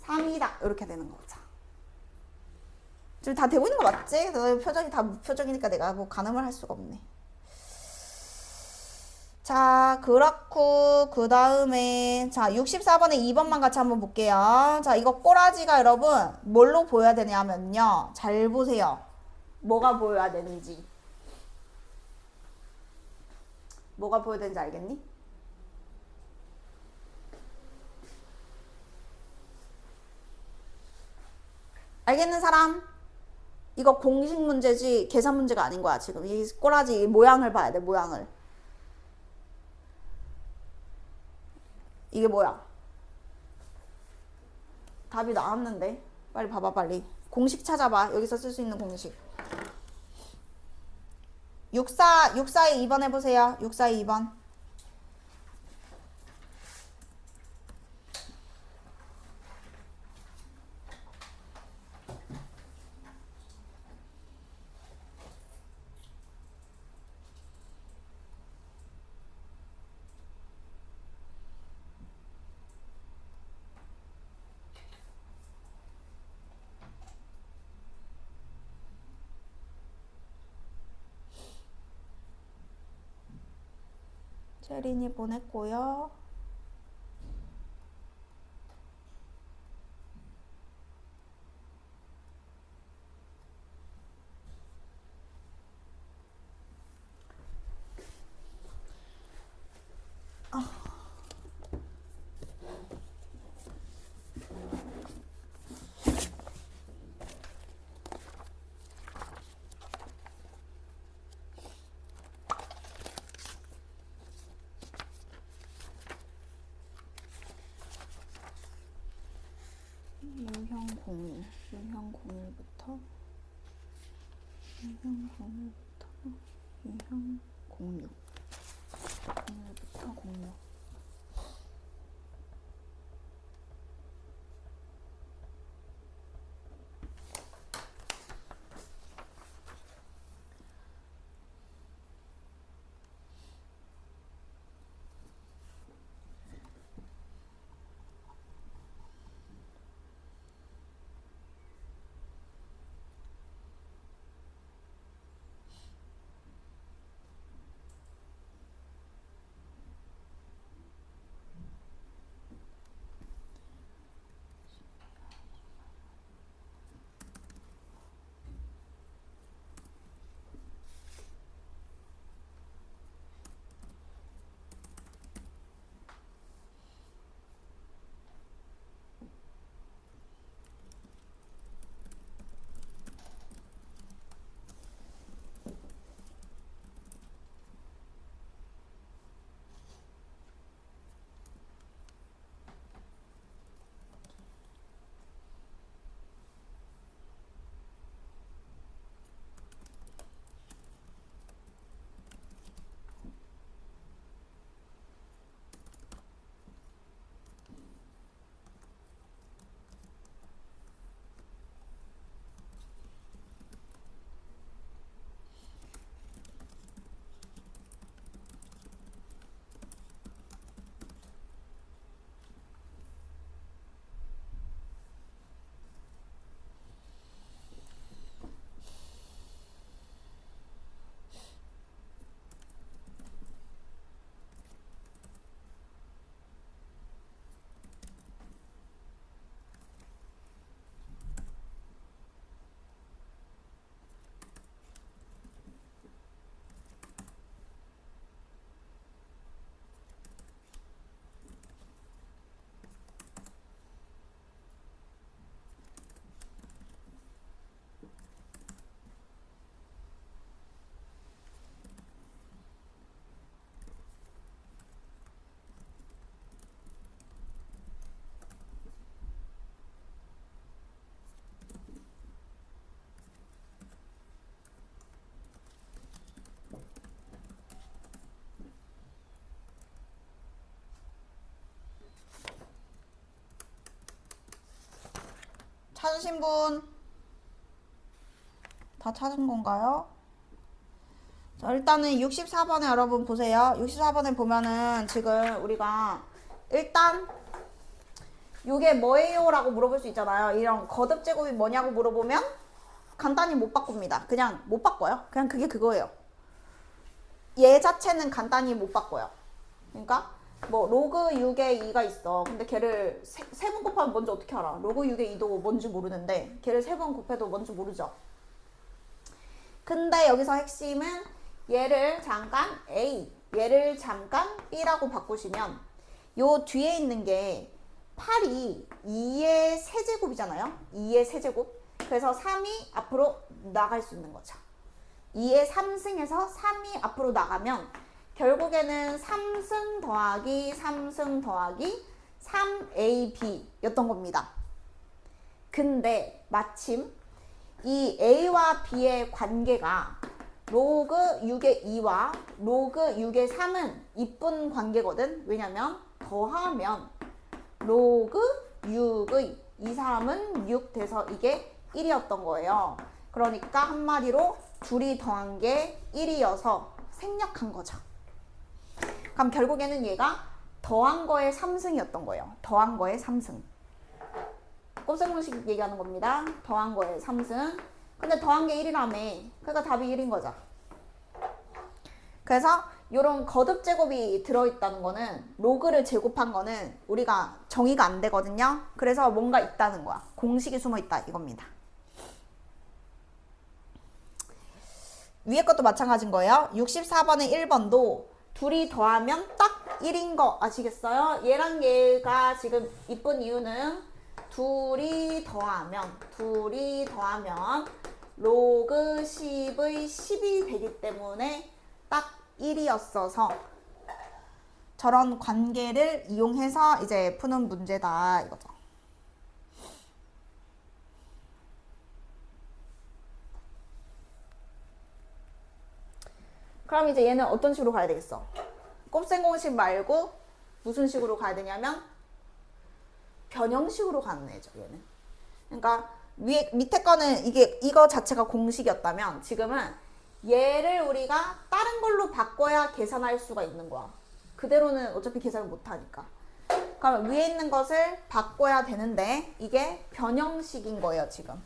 3이다 이렇게 되는 거죠. 지금 다 되고 있는 거 맞지? 너 표정이 다 무표정이니까 내가 뭐 가늠을 할 수가 없네. 자, 그렇고 그 다음에 자 64번에 2번만 같이 한번 볼게요. 자, 이거 꼬라지가 여러분 뭘로 보여야 되냐면요. 잘 보세요. 뭐가 보여야 되는지. 뭐가 보여야 되는지 알겠니? 알겠는 사람? 이거 공식 문제지 계산 문제가 아닌 거야. 지금 이 꼬라지 모양을 봐야 돼. 모양을. 이게 뭐야? 답이 나왔는데 빨리 봐봐. 빨리 공식 찾아봐. 여기서 쓸 수 있는 공식 64에 2번 해보세요. 64에 2번 체린이 보냈고요. 유형 01, 유형 01부터 유형 01부터 유형 06, 01부터 06. 찾으신 분? 다 찾은 건가요? 자, 일단은 64번에 여러분 보세요. 64번에 보면은 지금 우리가 일단 이게 뭐예요? 라고 물어볼 수 있잖아요. 이런 거듭 제곱이 뭐냐고 물어보면 간단히 못 바꿉니다. 그냥 못 바꿔요. 그냥 그게 그거예요. 얘 자체는 간단히 못 바꿔요. 그러니까 뭐 로그 6에 2가 있어. 근데 걔를 세 번 곱하면 뭔지 어떻게 알아? 로그 6에 2도 뭔지 모르는데 걔를 세 번 곱해도 뭔지 모르죠. 근데 여기서 핵심은 얘를 잠깐 A, 얘를 잠깐 B라고 바꾸시면 요 뒤에 있는 게 8이 2의 세제곱이잖아요. 2의 세제곱. 그래서 3이 앞으로 나갈 수 있는 거죠. 2의 3승에서 3이 앞으로 나가면 결국에는 3승 더하기 3승 더하기 3AB 였던 겁니다. 근데 마침 이 A와 B의 관계가 로그 6의 2와 로그 6의 3은 이쁜 관계거든. 왜냐면 더하면 로그 6의 2, 3은 6 돼서 이게 1이었던 거예요. 그러니까 한마디로 둘이 더한 게 1이어서 생략한 거죠. 그럼 결국에는 얘가 더한 거의 3승이었던 거예요. 더한 거의 3승. 곱셈공식 얘기하는 겁니다. 더한 거의 3승. 근데 더한 게 1이라며. 그러니까 답이 1인 거죠. 그래서 이런 거듭 제곱이 들어있다는 거는 로그를 제곱한 거는 우리가 정의가 안 되거든요. 그래서 뭔가 있다는 거야. 공식이 숨어 있다 이겁니다. 위에 것도 마찬가지인 거예요. 64번에 1번도 둘이 더하면 딱 1인 거 아시겠어요? 얘랑 얘가 지금 이쁜 이유는 둘이 더하면 로그 10의 10이 되기 때문에 딱 1이었어서 저런 관계를 이용해서 이제 푸는 문제다 이거죠. 그럼 이제 얘는 어떤 식으로 가야 되겠어? 곱셈공식 말고 무슨 식으로 가야 되냐면 변형식으로 가는 애죠, 얘는. 그러니까 밑에 거는 이거 자체가 공식이었다면 지금은 얘를 우리가 다른 걸로 바꿔야 계산할 수가 있는 거야. 그대로는 어차피 계산을 못 하니까. 그럼 위에 있는 것을 바꿔야 되는데 이게 변형식인 거예요, 지금.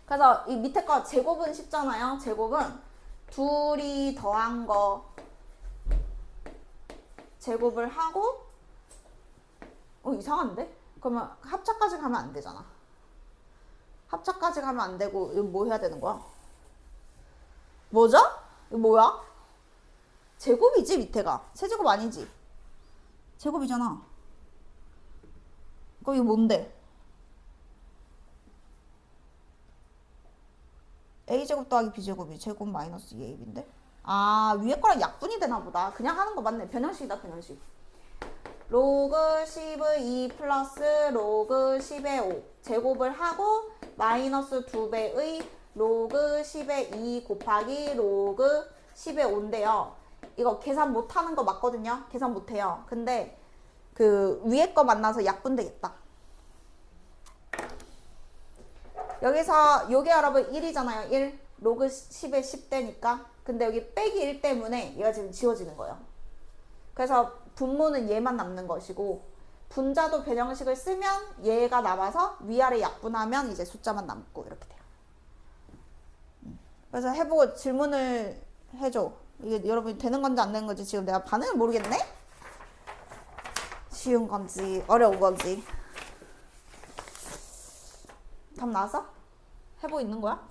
그래서 이 밑에 거 제곱은 쉽잖아요. 제곱은 둘이 더한 거 제곱을 하고 이상한데? 그러면 합차까지 가면 안 되잖아. 합차까지 가면 안 되고 이거 뭐 해야 되는 거야? 뭐죠? 이거 뭐야? 제곱이지 밑에가. 세제곱 아니지? 제곱이잖아. 그럼 이거 뭔데? a제곱 더하기 b제곱이 제곱 마이너스 2ab인데? 아 위에 거랑 약분이 되나 보다. 그냥 하는 거 맞네. 변형식이다 변형식. 로그 10의 2 플러스 로그 10의 5 제곱을 하고 마이너스 2배의 로그 10의 2 곱하기 로그 10의 5인데요. 이거 계산 못하는 거 맞거든요. 계산 못해요. 근데 그 위에 거 만나서 약분 되겠다. 여기서 요게 여러분 1이잖아요. 1. 로그 10에 10대니까. 근데 여기 빼기 1 때문에 얘가 지금 지워지는 거예요. 그래서 분모는 얘만 남는 것이고 분자도 변형식을 쓰면 얘가 남아서 위아래 약분하면 이제 숫자만 남고 이렇게 돼요. 그래서 해보고 질문을 해줘. 이게 여러분이 되는 건지 안 되는 건지 지금 내가 반응을 모르겠네? 쉬운 건지 어려운 건지. 답 나왔어? 해보고 있는 거야?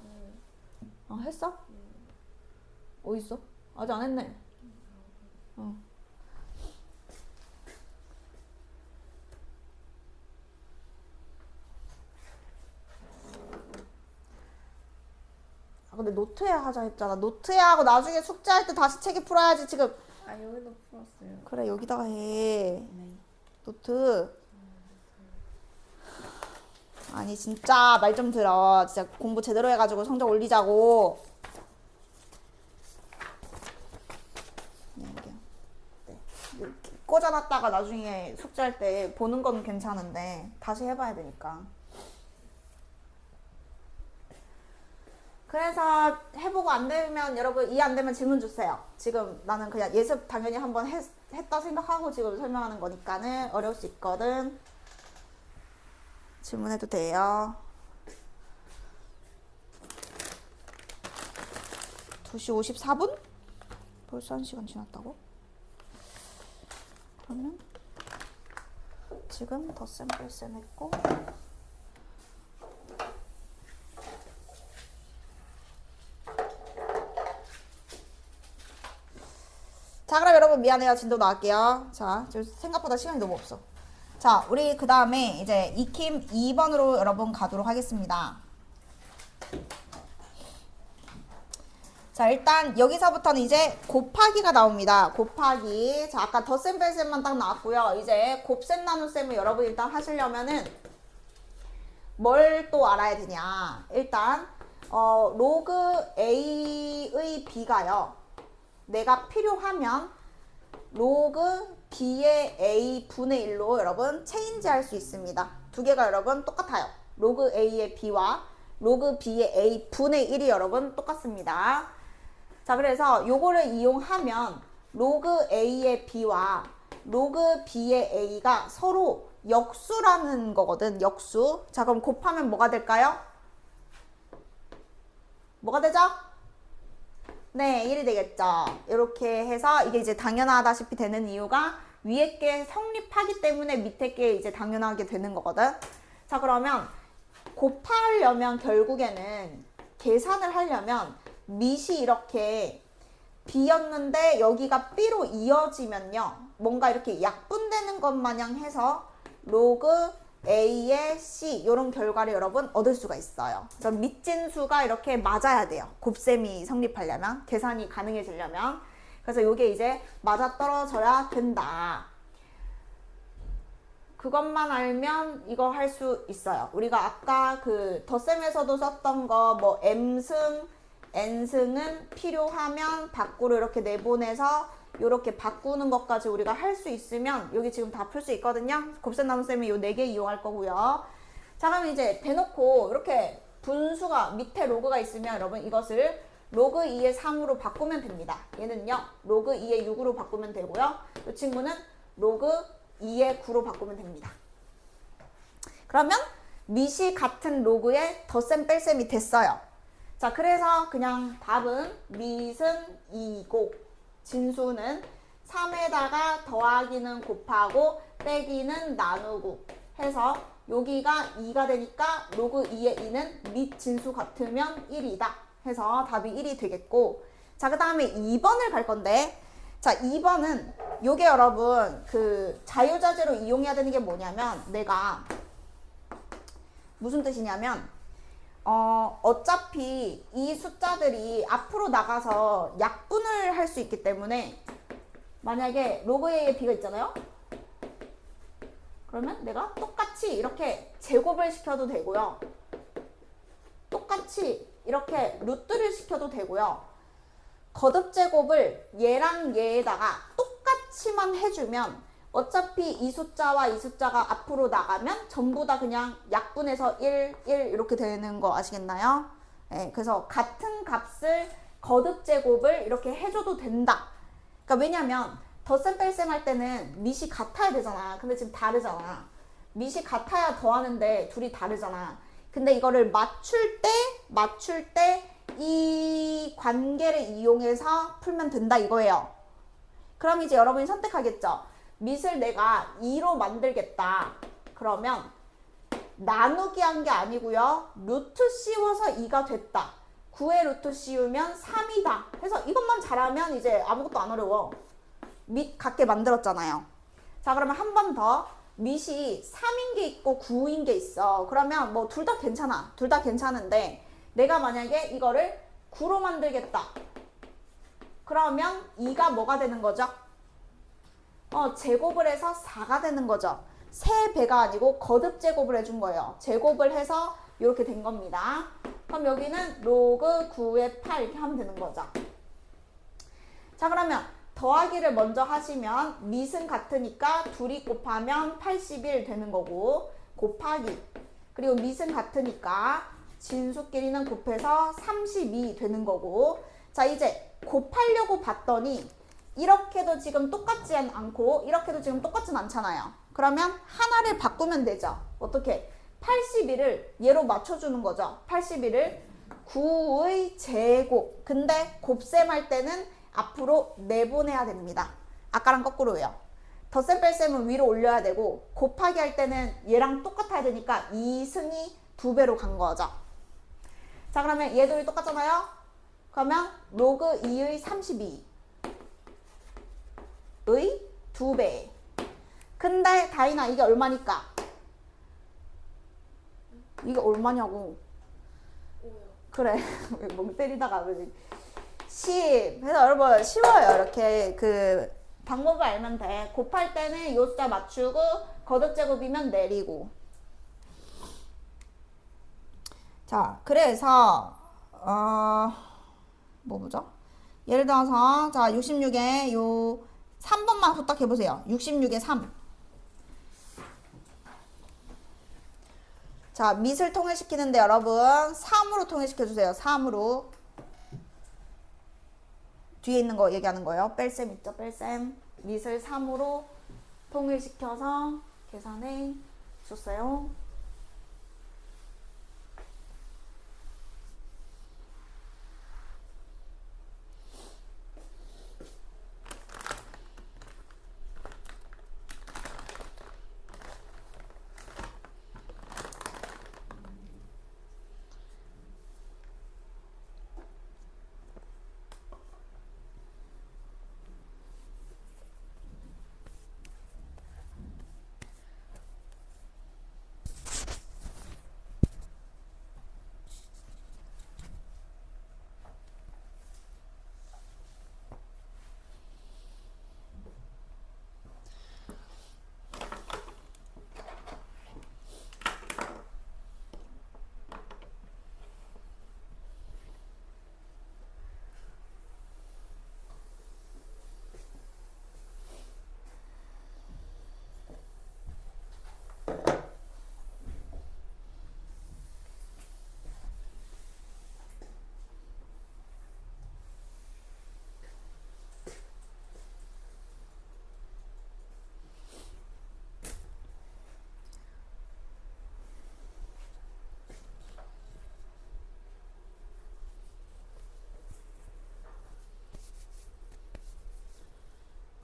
했어? 어딨어? 아직 안 했네. 근데 노트에 하자 했잖아. 노트에 하고 나중에 숙제할 때 다시 책에 풀어야지 지금. 여기도 풀었어요. 그래 여기다가 해. 네. 노트. 아니 진짜 말 좀 들어. 진짜 공부 제대로 해가지고 성적 올리자고. 네, 이렇게. 네, 이렇게. 꽂아놨다가 나중에 숙제할 때 보는 건 괜찮은데 다시 해봐야 되니까. 그래서 해보고 안 되면 여러분 이해 안 되면 질문 주세요. 지금 나는 그냥 예습 당연히 한번 했다 생각하고 지금 설명하는 거니까는 어려울 수 있거든. 질문해도 돼요. 2시 54분? 벌써 1시간 지났다고? 그러면 지금 덧셈 뺄셈 했고 자, 그럼 여러분 미안해요. 진도 나갈게요. 자, 지금 생각보다 시간이 너무 없어. 자, 우리 그 다음에 이제 익힘 2번으로 여러분 가도록 하겠습니다. 자, 일단 여기서부터는 이제 곱하기가 나옵니다. 곱하기. 자, 아까 덧셈 뺄셈만 딱 나왔고요. 이제 곱셈 나눗셈을 여러분 일단 하시려면은 뭘 또 알아야 되냐. 일단 로그 A의 B가요. 내가 필요하면 로그 B의 A 분의 1로 여러분 체인지 할 수 있습니다. 두 개가 여러분 똑같아요. 로그 A의 B와 로그 B의 A 분의 1이 여러분 똑같습니다. 자, 그래서 요거를 이용하면 로그 A의 B와 로그 B의 A가 서로 역수라는 거거든. 역수. 자, 그럼 곱하면 뭐가 될까요? 뭐가 되죠? 네, 1이 되겠죠. 이렇게 해서 이게 이제 당연하다시피 되는 이유가 위에 게 성립하기 때문에 밑에 게 이제 당연하게 되는 거거든. 자, 그러면 곱하려면 결국에는 계산을 하려면 밑이 이렇게 B였는데 여기가 B로 이어지면요. 뭔가 이렇게 약분되는 것 마냥 해서 로그 A의 C 이런 결과를 여러분 얻을 수가 있어요. 그래서 밑진수가 이렇게 맞아야 돼요. 곱셈이 성립하려면, 계산이 가능해지려면. 그래서 이게 이제 맞아떨어져야 된다. 그것만 알면 이거 할 수 있어요. 우리가 아까 그 덧셈에서도 썼던 거 뭐 M승, N승은 필요하면 밖으로 이렇게 내보내서 이렇게 바꾸는 것까지 우리가 할 수 있으면 여기 지금 다 풀 수 있거든요. 곱셈 나눗셈이 요 4개 이용할 거고요. 자, 그럼 이제 대놓고 이렇게 분수가 밑에 로그가 있으면 여러분 이것을 로그 2의 3으로 바꾸면 됩니다. 얘는요 로그 2의 6으로 바꾸면 되고요. 이 친구는 로그 2의 9로 바꾸면 됩니다. 그러면 밑이 같은 로그의 덧셈 뺄셈이 됐어요. 자, 그래서 그냥 답은 밑은 2고 진수는 3에다가 더하기는 곱하고 빼기는 나누고 해서 여기가 2가 되니까 로그 2의 2는 밑 진수 같으면 1이다 해서 답이 1이 되겠고, 자, 그 다음에 2번을 갈 건데, 자, 2번은 요게 여러분 그 자유자재로 이용해야 되는 게 뭐냐면, 내가 무슨 뜻이냐면 어차피 이 숫자들이 앞으로 나가서 약분을 할 수 있기 때문에 만약에 로그 A의 B가 있잖아요. 그러면 내가 똑같이 이렇게 제곱을 시켜도 되고요. 똑같이 이렇게 루트를 시켜도 되고요. 거듭 제곱을 얘랑 얘에다가 똑같이만 해주면 어차피 이 숫자와 이 숫자가 앞으로 나가면 전부 다 그냥 약분해서 1, 1 이렇게 되는 거 아시겠나요? 네, 그래서 같은 값을 거듭 제곱을 이렇게 해줘도 된다. 그러니까 왜냐면 덧셈 뺄셈 할 때는 밑이 같아야 되잖아. 근데 지금 다르잖아. 밑이 같아야 더하는데 둘이 다르잖아. 근데 이거를 맞출 때 이 관계를 이용해서 풀면 된다 이거예요. 그럼 이제 여러분이 선택하겠죠. 밑을 내가 2로 만들겠다. 그러면 나누기 한 게 아니고요. 루트 씌워서 2가 됐다. 9의 루트 씌우면 3이다. 해서 이것만 잘하면 이제 아무것도 안 어려워. 밑 같게 만들었잖아요. 자, 그러면 한 번 더. 밑이 3인 게 있고 9인 게 있어. 그러면 뭐 둘 다 괜찮아. 둘 다 괜찮은데 내가 만약에 이거를 9로 만들겠다. 그러면 2가 뭐가 되는 거죠? 제곱을 해서 4가 되는 거죠. 3배가 아니고 거듭 제곱을 해준 거예요. 제곱을 해서 이렇게 된 겁니다. 그럼 여기는 로그 9의 8 이렇게 하면 되는 거죠. 자, 그러면 더하기를 먼저 하시면 밑은 같으니까 둘이 곱하면 81 되는 거고 곱하기 그리고 밑은 같으니까 진수끼리는 곱해서 32 되는 거고 자 이제 곱하려고 봤더니 이렇게도 지금 똑같지 않고 이렇게도 지금 똑같진 않잖아요. 그러면 하나를 바꾸면 되죠. 어떻게? 81을 얘로 맞춰주는 거죠. 81을 9의 제곱. 근데 곱셈 할 때는 앞으로 내보내야 됩니다. 아까랑 거꾸로예요. 덧셈 뺄셈은 위로 올려야 되고 곱하기 할 때는 얘랑 똑같아야 되니까 2승이 2배로 간 거죠. 자 그러면 얘들이 똑같잖아요. 그러면 로그 2의 32의 2배. 근데 다인아 이게 얼마니까? 이게 얼마냐고. 그래 멍 때리다가 10. 그래서 여러분 쉬워요. 이렇게 그 방법을 알면 돼. 곱할 때는 요 숫자 맞추고 거듭제곱이면 내리고. 자 그래서 뭐 보죠? 예를 들어서 자 66에 요 3번만 후딱 해보세요. 66에 3. 자 밑을 통일시키는데 여러분 3으로 통일시켜주세요. 3으로. 뒤에 있는 거 얘기하는 거예요. 뺄셈 있죠? 뺄셈. 밑을 3으로 통일시켜서 계산해 줬어요.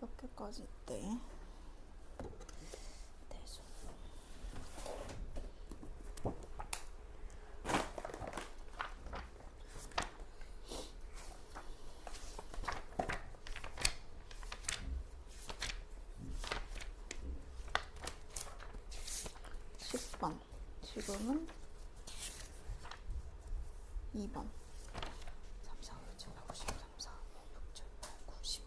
몇 개까지 있대? 대수. 지금은 2번. 3, 4, 5, 6, 7, 8, 9, 10, 3, 4, 5, 6, 7, 8, 9, 10.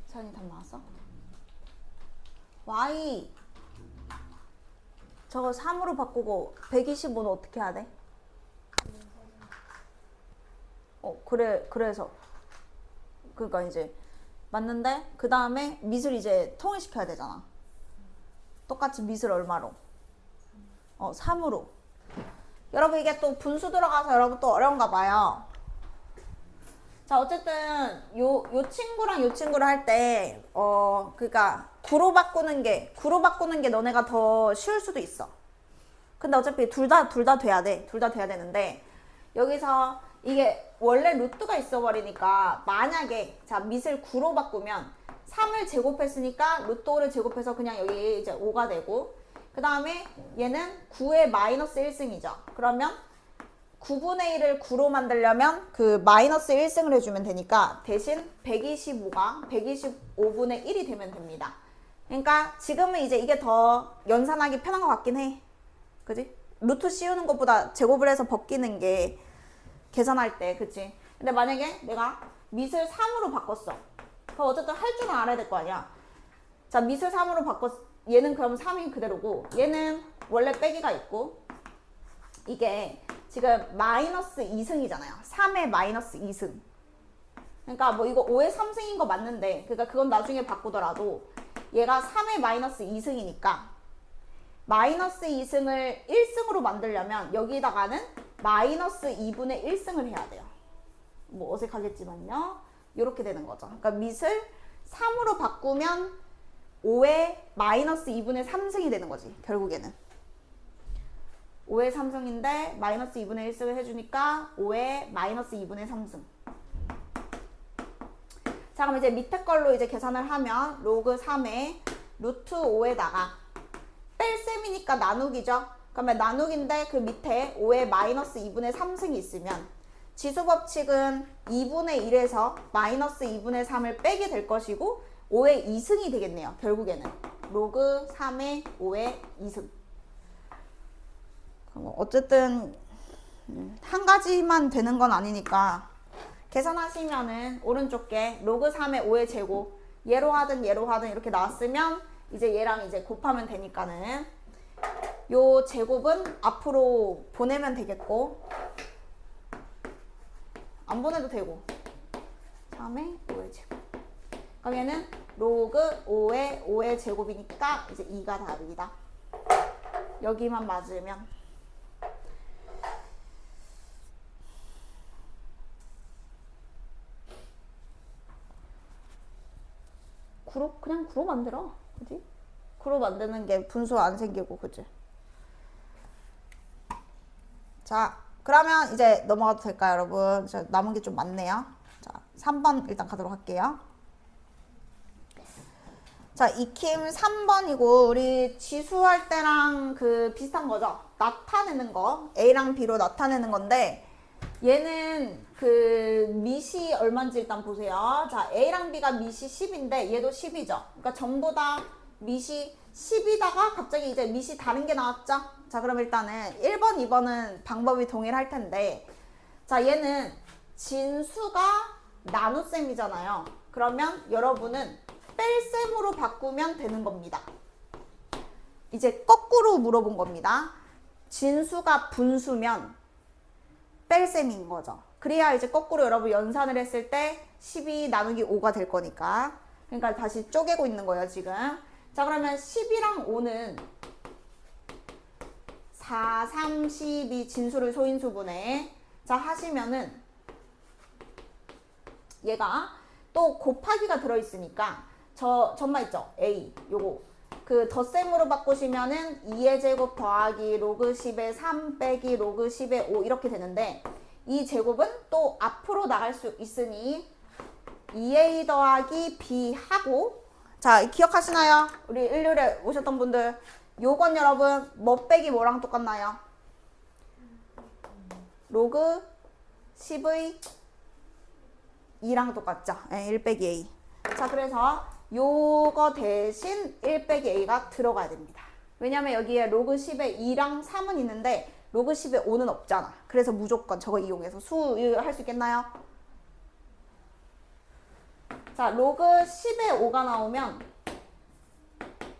서연이 답 나왔어? Y 저거 3으로 바꾸고 125는 어떻게 해야 돼? 그래서 그러니까 이제 맞는데 그 다음에 밑을 이제 통일시켜야 되잖아. 똑같이 밑을 얼마로? 3으로. 여러분 이게 또 분수 들어가서 여러분 또 어려운가 봐요. 자 어쨌든 요 친구랑 요 친구를 할 때 그러니까 구로 바꾸는 게 너네가 더 쉬울 수도 있어. 근데 어차피 둘 다 돼야 돼. 둘 다 돼야 되는데 여기서 이게 원래 루트가 있어 버리니까 만약에 자 밑을 9로 바꾸면 3을 제곱했으니까 루트 5를 제곱해서 그냥 여기 이제 5가 되고 그 다음에 얘는 9의 마이너스 1승이죠. 그러면 9분의 1을 9로 만들려면 그 마이너스 1승을 해주면 되니까 대신 125가 125분의 1이 되면 됩니다. 그러니까 지금은 이제 이게 더 연산하기 편한 것 같긴 해. 그지? 루트 씌우는 것보다 제곱을 해서 벗기는 게 계산할 때, 그치? 근데 만약에 내가 밑을 3으로 바꿨어. 그럼 어쨌든 할 줄은 알아야 될 거 아니야. 자, 밑을 3으로 바꿨, 얘는 그럼 3이 그대로고, 얘는 원래 빼기가 있고 이게 지금 마이너스 2승이잖아요. 3의 마이너스 2승. 그러니까 뭐 이거 5의 3승인 거 맞는데 그러니까 그건 나중에 바꾸더라도 얘가 3의 마이너스 2승이니까 마이너스 2승을 1승으로 만들려면 여기다가는 마이너스 2분의 1승을 해야 돼요. 뭐 어색하겠지만요. 이렇게 되는 거죠. 그러니까 밑을 3으로 바꾸면 5의 마이너스 2분의 3승이 되는 거지. 결국에는 5의 3승인데 마이너스 2분의 1승을 해주니까 5의 마이너스 2분의 3승. 자, 그럼 이제 밑에 걸로 이제 계산을 하면 로그 3의 루트 5에다가 뺄셈이니까 나누기죠. 그러면 나누기인데 그 밑에 5의 마이너스 2분의 3승이 있으면 지수법칙은 2분의 1에서 마이너스 2분의 3을 빼게 될 것이고 5의 2승이 되겠네요. 결국에는 로그 3의 5의 2승. 어쨌든 한 가지만 되는 건 아니니까 계산하시면은 오른쪽 게 로그 3의 5의 제곱 얘로 하든 이렇게 나왔으면 이제 얘랑 이제 곱하면 되니까는 요 제곱은 앞으로 보내면 되겠고 안 보내도 되고 3의 5의 제곱 그럼 얘는 로그 5의 5의 제곱이니까 이제 2가 답이다. 여기만 맞으면 그냥 구로 만들어. 그지? 구로 만드는 게 분수 안 생기고, 그지? 자, 그러면 이제 넘어가도 될까요, 여러분? 자, 남은 게 좀 많네요. 자, 3번 일단 가도록 할게요. 자, 익힘 3번이고, 우리 지수할 때랑 그 비슷한 거죠? 나타내는 거. A랑 B로 나타내는 건데, 얘는 그 밑이 얼마인지 일단 보세요. 자, A랑 B가 밑이 10인데 얘도 10이죠. 그러니까 전부 다 밑이 10이다가 갑자기 이제 밑이 다른 게 나왔죠. 자, 그럼 일단은 1번, 2번은 방법이 동일할 텐데 자, 얘는 진수가 나눗셈이잖아요. 그러면 여러분은 뺄셈으로 바꾸면 되는 겁니다. 이제 거꾸로 물어본 겁니다. 진수가 분수면 뺄셈인 거죠. 그래야 이제 거꾸로 여러분 연산을 했을 때 12 나누기 5가 될 거니까. 그러니까 다시 쪼개고 있는 거예요, 지금. 자, 그러면 10이랑 5는 4, 3, 12 진수를 소인수분해. 자, 하시면은 얘가 또 곱하기가 들어있으니까 점마 있죠? A, 요거. 그 덧셈으로 바꾸시면은 2의 제곱 더하기 로그 10의 3 빼기 로그 10의 5 이렇게 되는데 이 제곱은 또 앞으로 나갈 수 있으니 2a 더하기 b 하고 자, 기억하시나요? 우리 일요일에 오셨던 분들 요건 여러분 뭐 빼기 뭐랑 똑같나요? 로그 10의 2랑 똑같죠? 네, 1 빼기 a. 자, 그래서 요거 대신 1 빼기 a가 들어가야 됩니다. 왜냐면 여기에 로그 10의 2랑 3은 있는데 로그 10의 5는 없잖아. 그래서 무조건 저거 이용해서 수할 수 있겠나요? 자, 로그 10의 5가 나오면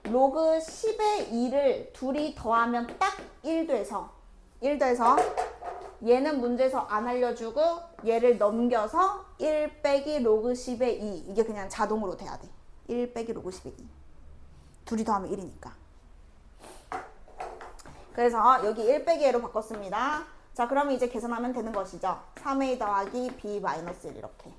로그 10의 2를 둘이 더하면 딱 1돼서 얘는 문제에서 안 알려주고 얘를 넘겨서 1 빼기 로그 10의 2 이게 그냥 자동으로 돼야 돼. 1 빼기 로그 10의 2 둘이 더하면 1이니까. 그래서 여기 1 빼기 a로 바꿨습니다. 자, 그러면 이제 계산하면 되는 것이죠. 3a 더하기 b 마이너스 1 이렇게.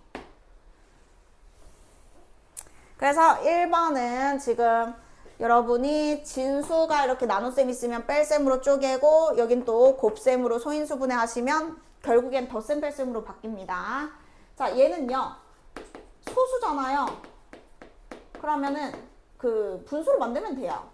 그래서 1번은 지금 여러분이 진수가 이렇게 나눗셈 있으면 뺄셈으로 쪼개고 여긴 또 곱셈으로 소인수분해 하시면 결국엔 덧셈 뺄셈으로 바뀝니다. 자, 얘는요 소수잖아요. 그러면은 그 분수로 만들면 돼요.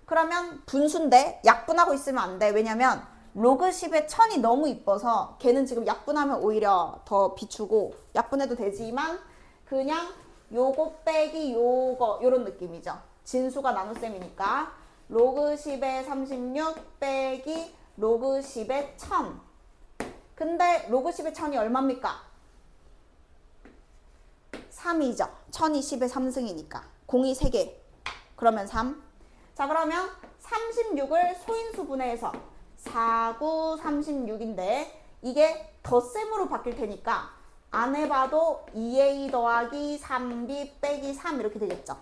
그러면 분수인데 약분하고 있으면 안 돼. 왜냐면 로그 10의 1000이 너무 이뻐서 걔는 지금 약분하면 오히려 더 비추고 약분해도 되지만 그냥 요거 빼기 요거 요런 느낌이죠. 진수가 나눗셈이니까 로그 10의 36 빼기 로그 10의 1000. 근데 로그 10의 1000이 얼마입니까? 3이죠. 1000이 10의 3승이니까 공이 3개. 그러면 3. 자, 그러면 36을 소인수분해 해서 4, 9, 36인데 이게 덧셈으로 바뀔 테니까 안 해봐도 2a 더하기 3b 빼기 3 이렇게 되겠죠.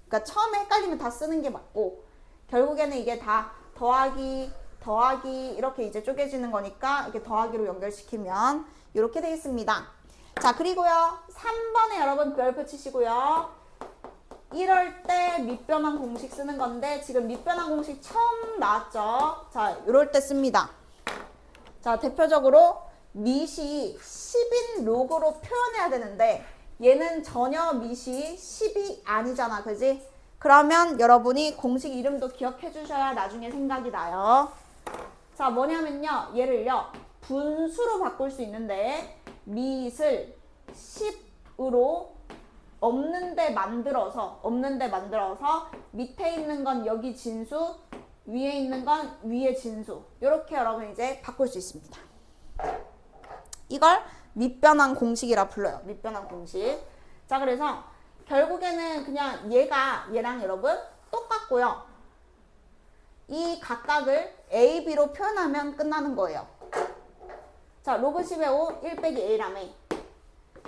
그러니까 처음에 헷갈리면 다 쓰는 게 맞고 결국에는 이게 다 더하기 이렇게 이제 쪼개지는 거니까 이렇게 더하기로 연결시키면 이렇게 되겠습니다. 자, 그리고요 3번에 여러분 별표 치시고요. 이럴 때 밑변환 공식 쓰는 건데 지금 밑변환 공식 처음 나왔죠. 자, 이럴 때 씁니다. 자, 대표적으로 밑이 10인 로그로 표현해야 되는데 얘는 전혀 밑이 10이 아니잖아. 그지? 그러면 여러분이 공식 이름도 기억해 주셔야 나중에 생각이 나요. 자, 뭐냐면요. 얘를요. 분수로 바꿀 수 있는데 밑을 10으로 없는데 만들어서 밑에 있는 건 여기 진수, 위에 있는 건 위에 진수. 이렇게 여러분 이제 바꿀 수 있습니다. 이걸 밑변환 공식이라 불러요. 밑변환 공식. 자, 그래서 결국에는 그냥 얘랑 여러분 똑같고요. 이 각각을 A, B로 표현하면 끝나는 거예요. 자, 로그 10의 5, 1 빼기 A라며.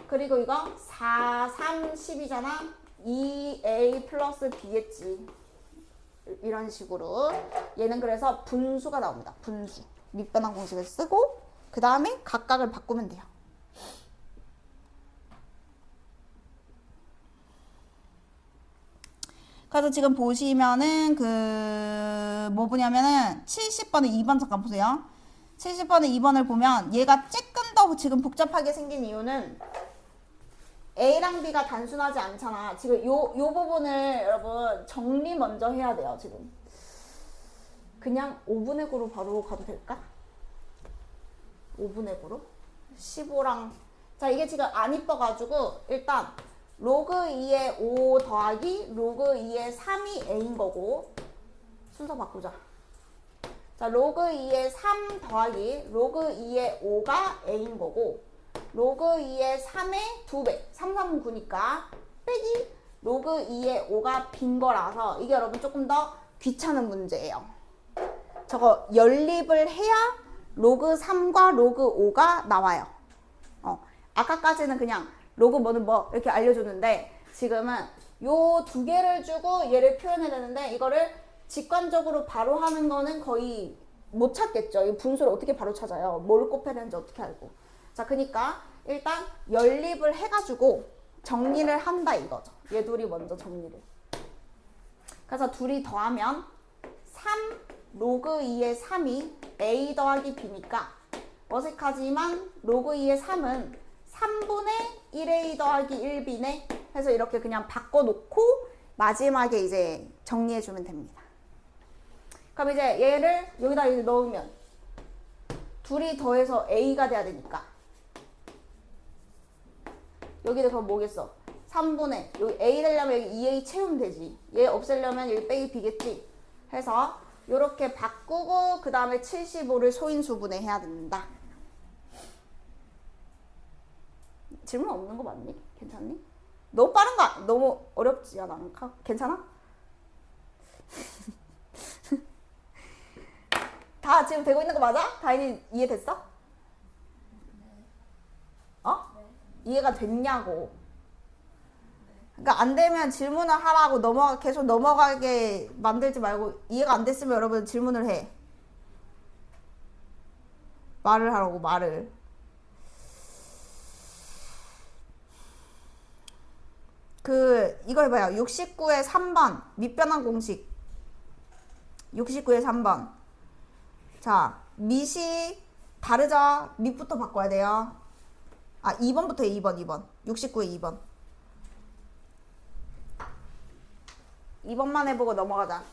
그리고 이거 4, 3, 10이잖아. 2A 플러스 B겠지. 이런 식으로. 얘는 그래서 분수가 나옵니다. 분수. 밑변환 공식을 쓰고 그 다음에 각각을 바꾸면 돼요. 그래서 지금 보시면은 뭐 보냐면은 70번에 2번 잠깐 보세요. 70번에 2번을 보면 얘가 조금 더 지금 복잡하게 생긴 이유는 A랑 B가 단순하지 않잖아. 지금 요 부분을 여러분 정리 먼저 해야 돼요. 지금 그냥 5분의 9로 바로 가도 될까? 5분의 9로 15랑 자, 이게 지금 안 이뻐가지고 일단 로그 2의 5 더하기 로그 2의 3이 A인 거고 순서 바꾸자. 자, 로그 2의 3 더하기 로그 2의 5가 A인 거고 로그 2의 3의 2배 3, 3은 9니까 빼기 로그 2의 5가 빈 거라서 이게 여러분 조금 더 귀찮은 문제예요. 저거 연립을 해야 로그 3과 로그 5가 나와요. 아까까지는 그냥 로그 뭐는 뭐 이렇게 알려줬는데 지금은 요 두 개를 주고 얘를 표현해야 되는데 이거를 직관적으로 바로 하는 거는 거의 못 찾겠죠. 이 분수를 어떻게 바로 찾아요? 뭘 곱해야 되는지 어떻게 알고. 자, 그러니까 일단 연립을 해가지고 정리를 한다 이거죠. 얘 둘이 먼저 정리를. 그래서 둘이 더하면 3 로그 2의 3이 A 더하기 B니까 어색하지만 로그 2의 3은 3분의 1A 더하기 1B네 해서 이렇게 그냥 바꿔놓고 마지막에 이제 정리해주면 됩니다. 그럼 이제 얘를 여기다 이제 넣으면 둘이 더해서 A가 돼야 되니까 여기다 그럼 뭐겠어? 3분의 여기 A 되려면 여기 2A 채우면 되지. 얘 없애려면 여기 빼기 B겠지. 해서 이렇게 바꾸고 그 다음에 75를 소인수분해 해야 된다. 질문 없는 거 맞니? 괜찮니? 너무 빠른가? 너무 어렵지 않아? 괜찮아? 다 지금 되고 있는 거 맞아? 다인이 이해됐어? 어? 이해가 됐냐고. 그러니까 안 되면 질문을 하라고 계속 넘어가게 만들지 말고 이해가 안 됐으면 여러분 질문을 해. 말을 하라고 말을. 이거 해봐요. 69의 3번 밑변환 공식. 69의 3번. 자, 밑이 다르죠? 밑부터 바꿔야 돼요. 2번부터 2번. 69의 2번. 2번만 해보고 넘어가자.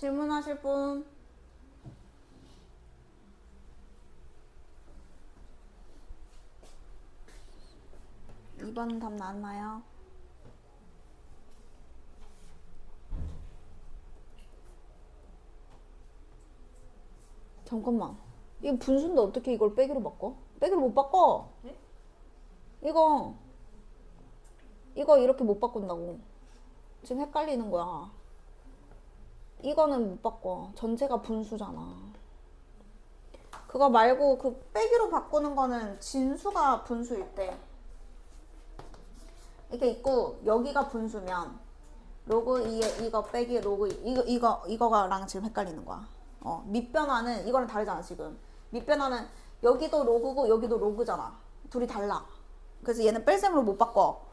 질문하실 분? 이번 답 나왔나요? 잠깐만. 이거 분수인데 어떻게 이걸 빼기로 바꿔? 빼기로 못 바꿔. 네? 이거 이렇게 못 바꾼다고. 지금 헷갈리는 거야. 이거는 못 바꿔. 전체가 분수잖아. 그거 말고 그 빼기로 바꾸는 거는 진수가 분수일 때 이렇게 있고 여기가 분수면 로그 2에 이거 빼기 로그 이거랑 지금 헷갈리는 거야. 밑변화는 이거랑 다르잖아 지금. 밑변화는 여기도 로그고 여기도 로그잖아. 둘이 달라. 그래서 얘는 뺄셈으로 못 바꿔.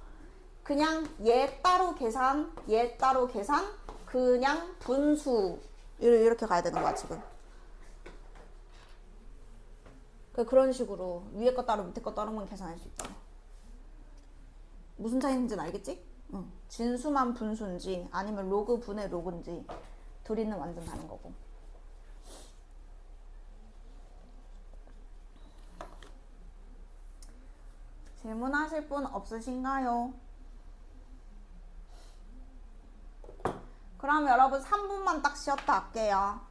그냥 얘 따로 계산, 얘 따로 계산, 그냥 분수 이렇게 가야 되는 거야 지금. 그런 식으로 위에 거 따로 밑에 거 따로만 계산할 수 있다. 무슨 차이인지는 알겠지? 응. 진수만 분수인지 아니면 로그 분의 로그인지 둘이는 완전 다른 거고. 질문하실 분 없으신가요? 그럼 여러분 3분만 딱 쉬었다 할게요.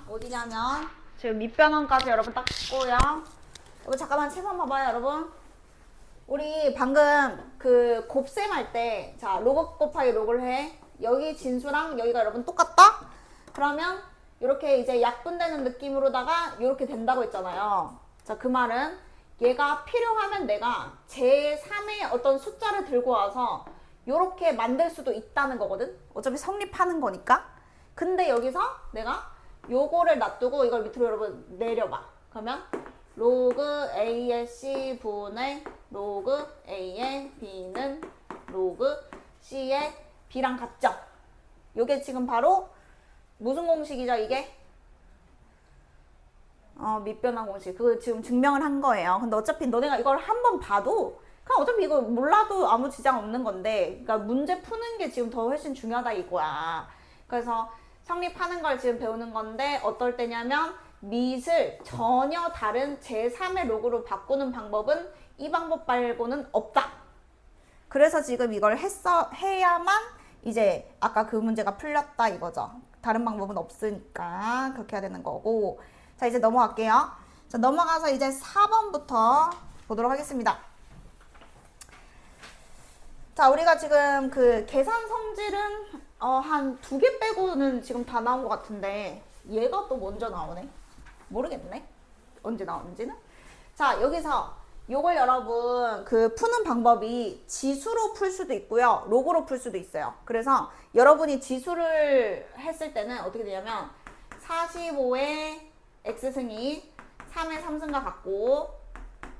어디냐면 지금 밑변환까지 여러분 딱 있고요. 여러분 잠깐만 채선 봐봐요 여러분. 우리 방금 그 곱셈 할 때 자 로그 곱하기 로그를 해. 여기 진수랑 여기가 여러분 똑같다? 그러면 이렇게 이제 약분되는 느낌으로다가 이렇게 된다고 했잖아요. 자, 그 말은 얘가 필요하면 내가 제3의 어떤 숫자를 들고 와서 이렇게 만들 수도 있다는 거거든. 어차피 성립하는 거니까. 근데 여기서 내가 요거를 놔두고 이걸 밑으로 여러분 내려봐. 그러면 로그 A의 C분의 로그 A의 B는 로그 C의 B랑 같죠? 요게 지금 바로 무슨 공식이죠 이게? 밑변환 공식. 그거 지금 증명을 한 거예요. 근데 어차피 너네가 이걸 한번 봐도 그냥 어차피 이거 몰라도 아무 지장 없는 건데 그러니까 문제 푸는 게 지금 더 훨씬 중요하다 이거야. 그래서 성립하는 걸 지금 배우는 건데 어떨 때냐면 밑을 전혀 다른 제3의 로그로 바꾸는 방법은 이 방법 말고는 없다. 그래서 지금 이걸 해야만 이제 아까 그 문제가 풀렸다 이거죠. 다른 방법은 없으니까 그렇게 해야 되는 거고. 자, 이제 넘어갈게요. 자, 넘어가서 이제 4번부터 보도록 하겠습니다. 자, 우리가 지금 그 계산 성질은 한 2개 빼고는 지금 다 나온 것 같은데 얘가 또 먼저 나오네. 모르겠네. 언제 나오는지는. 자, 여기서 요걸 여러분 그 푸는 방법이 지수로 풀 수도 있고요. 로그로 풀 수도 있어요. 그래서 여러분이 지수를 했을 때는 어떻게 되냐면 45의 X승이 3의 3승과 같고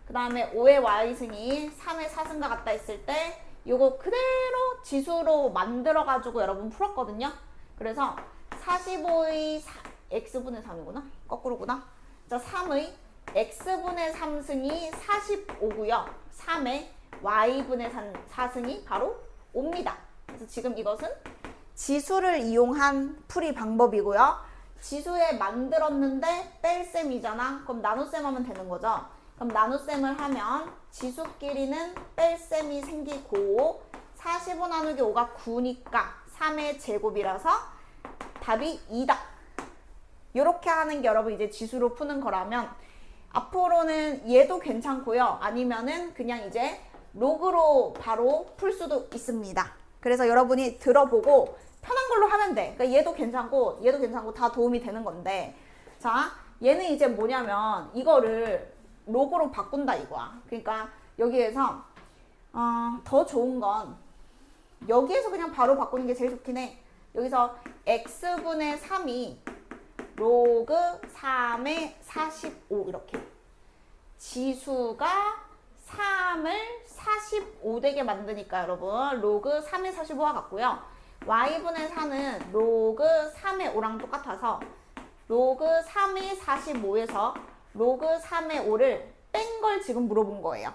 그 다음에 5의 Y승이 3의 4승과 같다 했을 때 요거 그대로 지수로 만들어가지고 여러분 풀었거든요. 그래서 45의 X분의 3이구나. 거꾸로구나. 자, 3의 X분의 3승이 45고요. 3의 Y분의 4승이 바로 5입니다. 그래서 지금 이것은 지수를 이용한 풀이 방법이고요. 지수에 만들었는데 뺄셈이잖아. 그럼 나눗셈 하면 되는 거죠. 그럼 나눗셈을 하면 지수끼리는 뺄셈이 생기고 45 나누기 5가 9니까 3의 제곱이라서 답이 2다. 이렇게 하는 게 여러분 이제 지수로 푸는 거라면 앞으로는 얘도 괜찮고요. 아니면은 그냥 이제 로그로 바로 풀 수도 있습니다. 그래서 여러분이 들어보고 편한 걸로 하면 돼. 그러니까 얘도 괜찮고 다 도움이 되는 건데 자, 얘는 이제 뭐냐면 이거를 로그로 바꾼다 이거야. 그러니까 여기에서 더 좋은 건 여기에서 그냥 바로 바꾸는 게 제일 좋긴 해. 여기서 x분의 3이 로그 3의 45 이렇게 지수가 3을 45 되게 만드니까 여러분 로그 3의 45와 같고요. y분의 4는 로그 3의 5랑 똑같아서 로그 3의 45에서 로그 3의 5를 뺀 걸 지금 물어본 거예요.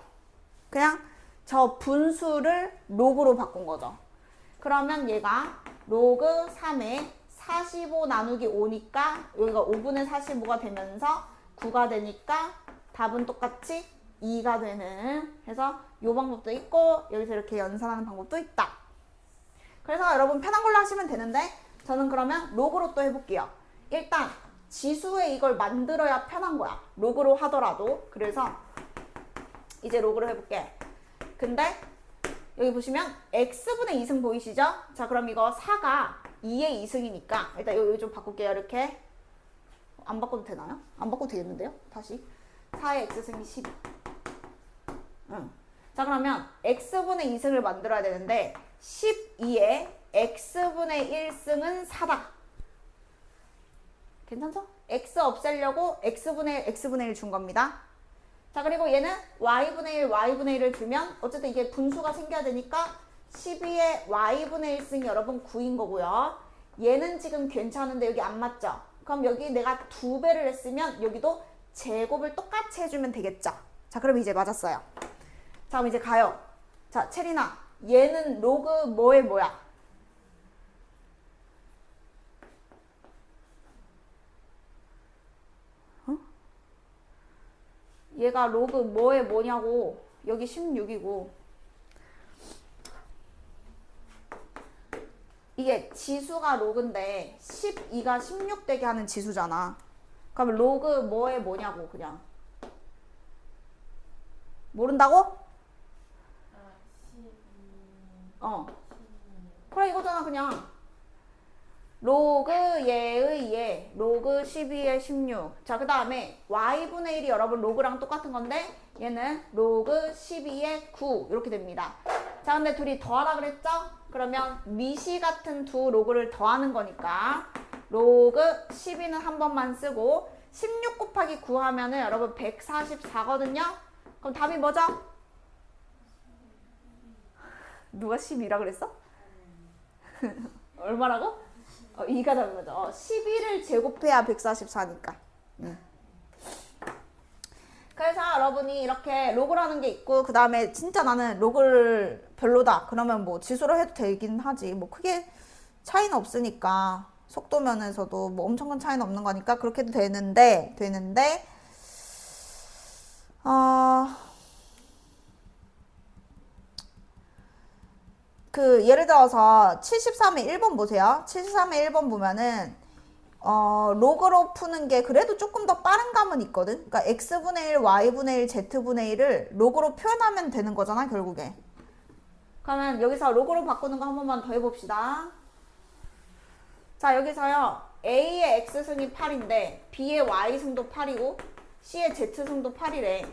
그냥 저 분수를 로그로 바꾼 거죠. 그러면 얘가 로그 3의 45 나누기 5니까 여기가 5분의 45가 되면서 9가 되니까 답은 똑같이 2가 되는 해서 이 방법도 있고 여기서 이렇게 연산하는 방법도 있다. 그래서 여러분 편한 걸로 하시면 되는데 저는 그러면 로그로 또 해볼게요. 일단 지수에 이걸 만들어야 편한 거야. 로그로 하더라도. 그래서 이제 로그로 해볼게. 근데 여기 보시면 x분의 2승 보이시죠? 자, 그럼 이거 4가 2의 2승이니까 일단 여기 좀 바꿀게요. 이렇게. 안 바꿔도 되나요? 안 바꿔도 되겠는데요? 다시. 4의 x승이 12. 자, 그러면 x분의 2승을 만들어야 되는데 12의 x분의 1승은 4다. 괜찮죠? x 없애려고 x분의 1 준 겁니다. 자, 그리고 얘는 y분의 1, y분의 1을 주면 어쨌든 이게 분수가 생겨야 되니까 12의 y분의 1승이 여러분 9인 거고요. 얘는 지금 괜찮은데 여기 안 맞죠? 그럼 여기 내가 2배를 했으면 여기도 제곱을 똑같이 해주면 되겠죠? 자, 그럼 이제 맞았어요. 자, 그럼 이제 가요. 자, 체리나, 얘는 로그 뭐의 뭐야? 얘가 로그 뭐의 뭐냐고. 여기 16이고 이게 지수가 로그인데 12가 16 되게 하는 지수잖아. 그러면 로그 뭐에 뭐냐고 그냥. 모른다고? 아, 12. 어. 16. 그래 이거잖아 그냥. 로그 얘의 얘, 로그 12의 16. 자, 그 다음에 y분의 1이 여러분 로그랑 똑같은 건데 얘는 로그 12의 9 이렇게 됩니다. 자, 근데 둘이 더하라 그랬죠? 그러면 미시 같은 두 로그를 더하는 거니까 로그 12는 한 번만 쓰고 16 곱하기 9 하면은 여러분 144거든요? 그럼 답이 뭐죠? 누가 12라 그랬어? 얼마라고? 2가 답인 거죠. 12를 제곱해야 144니까. 그래서 여러분이 이렇게 로그라는 게 있고 그 다음에 진짜 나는 로그를 별로다. 그러면 뭐 지수로 해도 되긴 하지. 뭐 크게 차이는 없으니까 속도 면에서도 뭐 엄청 큰 차이는 없는 거니까 그렇게 해도 되는데 그 예를 들어서 73의 1번 보세요. 73의 1번 보면은 로그로 푸는 게 그래도 조금 더 빠른 감은 있거든. 그러니까 x분의 1, y분의 1, z분의 1을 로그로 표현하면 되는 거잖아, 결국에. 그러면 여기서 로그로 바꾸는 거 한 번만 더 해봅시다. 자, 여기서요. A의 x승이 8인데 B의 y승도 8이고 C의 z승도 8이래.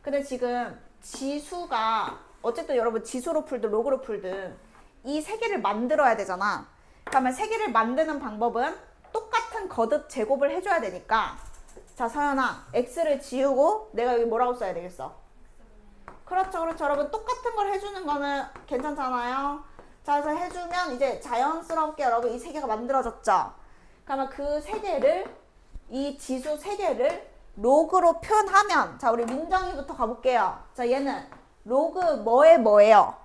근데 지금 지수가 어쨌든 여러분 지수로 풀든 로그로 풀든 이 세 개를 만들어야 되잖아. 그러면 세 개를 만드는 방법은 똑같은 거듭 제곱을 해줘야 되니까 자, 서연아 x를 지우고 내가 여기 뭐라고 써야 되겠어? 그렇죠. 여러분 똑같은 걸 해주는 거는 괜찮잖아요. 자, 그래서 해주면 이제 자연스럽게 여러분 이 세 개가 만들어졌죠. 그러면 그 세 개를 이 지수 세 개를 로그로 표현하면 자, 우리 민정이부터 가볼게요. 자, 얘는 로그 뭐예요?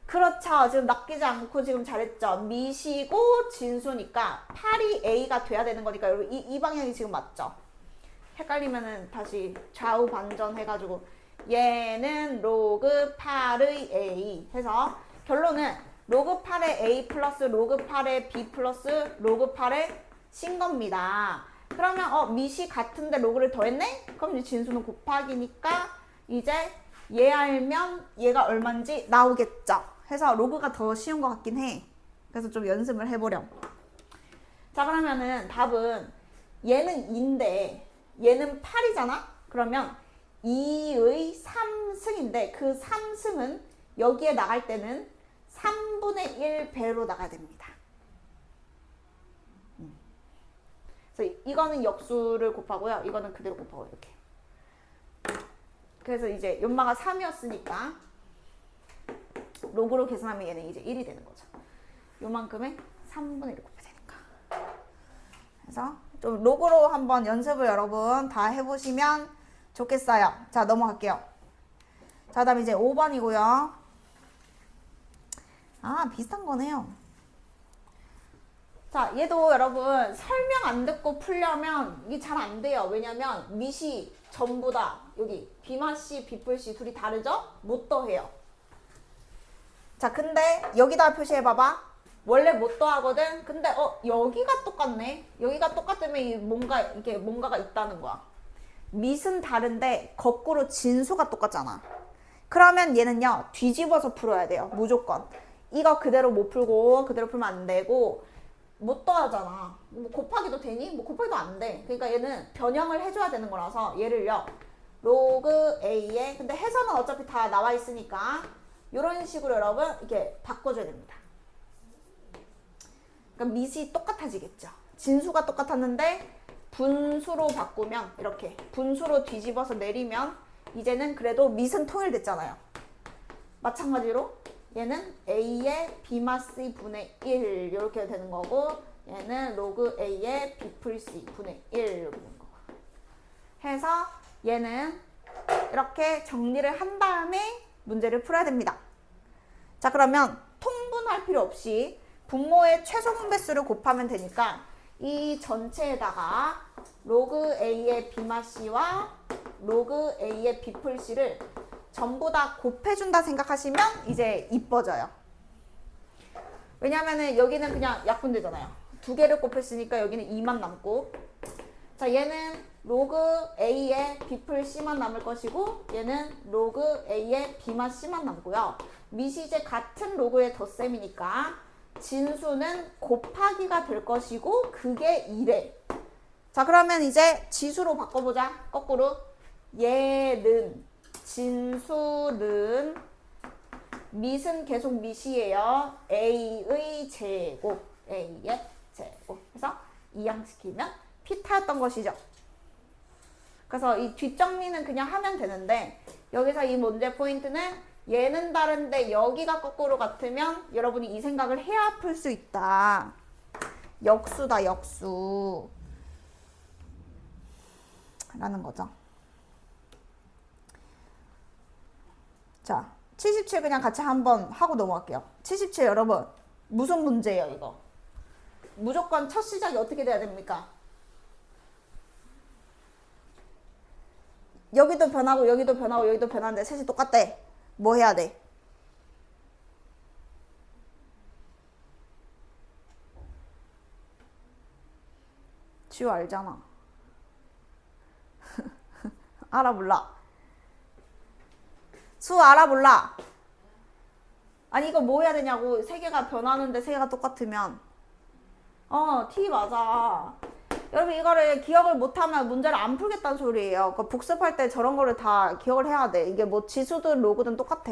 그렇죠. 지금 낚이지 않고 지금 잘했죠. 미시고 진수니까 8이 A가 돼야 되는 거니까 여러분 이 방향이 지금 맞죠? 헷갈리면은 다시 좌우 반전 해가지고 얘는 로그 8의 A 해서 결론은 로그 8의 A 플러스 로그 8의 B 플러스 로그 8의 C인 겁니다. 그러면 미시 같은데 로그를 더했네? 그럼 이제 진수는 곱하기니까 이제 얘 알면 얘가 얼마인지 나오겠죠. 해서 로그가 더 쉬운 것 같긴 해. 그래서 좀 연습을 해보렴. 자, 그러면은 답은 얘는 2인데 얘는 8이잖아? 그러면 2의 3승인데 그 3승은 여기에 나갈 때는 3분의 1배로 나가야 됩니다. 그래서 이거는 역수를 곱하고요. 이거는 그대로 곱하고 이렇게. 그래서 이제 연마가 3이었으니까 로그로 계산하면 얘는 이제 1이 되는 거죠. 요만큼에 3분의 1 곱해야 되니까. 그래서 좀 로그로 한번 연습을 여러분 다 해보시면 좋겠어요. 자, 넘어갈게요. 자, 그다음 이제 5번이고요. 아, 비슷한 거네요. 자, 얘도 여러분 설명 안 듣고 풀려면 이게 잘 안 돼요. 왜냐면 미시 전부 다 여기 B마씨, B뿔씨 둘이 다르죠? 못 더해요. 자, 근데 여기다 표시해봐봐. 원래 못 더하거든? 근데 여기가 똑같네? 여기가 똑같으면 이게 뭔가가 있다는 거야. 밑은 다른데 거꾸로 진수가 똑같잖아. 그러면 얘는요 뒤집어서 풀어야 돼요. 무조건. 이거 그대로 못 풀고 그대로 풀면 안 되고 못 더하잖아. 뭐 곱하기도 되니? 뭐 곱하기도 안 돼. 그러니까 얘는 변형을 해줘야 되는 거라서 얘를요 로그 A에 근데 해서는 어차피 다 나와 있으니까 이런 식으로 여러분 이렇게 바꿔줘야 됩니다. 그러니까 밑이 똑같아지겠죠. 진수가 똑같았는데 분수로 바꾸면 이렇게 분수로 뒤집어서 내리면 이제는 그래도 밑은 통일됐잖아요. 마찬가지로 얘는 A의 B마씨 분의 1 이렇게 되는 거고 얘는 로그 A의 B 풀 C 분의 1 이렇게 되는 거고 해서 얘는 이렇게 정리를 한 다음에 문제를 풀어야 됩니다. 자, 그러면 통분할 필요 없이 분모의 최소 분배수를 곱하면 되니까 이 전체에다가 로그 A의 B마씨와 로그 A의 B 풀 C를 전부 다 곱해준다 생각하시면 이제 이뻐져요. 왜냐면은 여기는 그냥 약분되잖아요. 두 개를 곱했으니까 여기는 2만 남고. 자, 얘는 로그 A에 B 풀 C만 남을 것이고 얘는 로그 A에 B만 C만 남고요. 미시제 같은 로그의 덧셈이니까 진수는 곱하기가 될 것이고 그게 2래. 자, 그러면 이제 지수로 바꿔보자. 거꾸로. 얘는 진수는 밑은 계속 밑이에요. A의 제곱. A의 제곱. 그래서 이항시키면 피타였던 것이죠. 그래서 이 뒷정리는 그냥 하면 되는데 여기서 이 문제 포인트는 얘는 다른데 여기가 거꾸로 같으면 여러분이 이 생각을 해야 풀 수 있다. 역수다, 역수. 라는 거죠. 자, 77 그냥 같이 한번 하고 넘어갈게요. 77 여러분 무슨 문제예요 이거? 무조건 첫 시작이 어떻게 돼야 됩니까? 여기도 변하고 여기도 변하고 여기도 변하는데 셋이 똑같대. 뭐 해야 돼? 지우 알잖아. 알아 몰라? 수 알아 몰라? 아니 이거 뭐 해야 되냐고. 세 개가 변하는데 세 개가 똑같으면 T 맞아. 여러분 이거를 기억을 못하면 문제를 안 풀겠다는 소리예요. 그러니까 복습할 때 저런 거를 다 기억을 해야 돼. 이게 뭐 지수든 로그든 똑같아.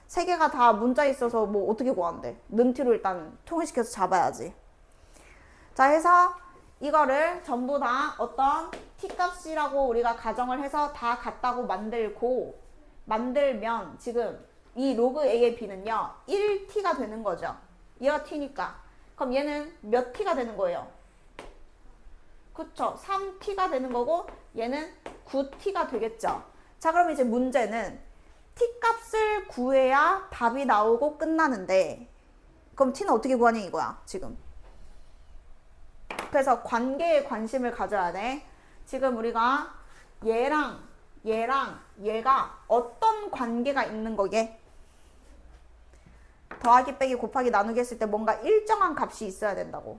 세 개가 다 문자 있어서 뭐 어떻게 구한대. 는티로 일단 통일시켜서 잡아야지. 자, 해서 이거를 전부 다 어떤 t값이라고 우리가 가정을 해서 다 같다고 만들면 지금 이 로그 a의 b는요 1t가 되는 거죠. 얘가 t니까. 그럼 얘는 몇 t가 되는 거예요? 그쵸. 3t가 되는 거고 얘는 9t가 되겠죠. 자, 그럼 이제 문제는 t값을 구해야 답이 나오고 끝나는데 그럼 t는 어떻게 구하냐 이거야 지금. 그래서 관계에 관심을 가져야 돼. 지금 우리가 얘랑 얘가 어떤 관계가 있는 거게? 더하기 빼기 곱하기 나누기 했을 때 뭔가 일정한 값이 있어야 된다고.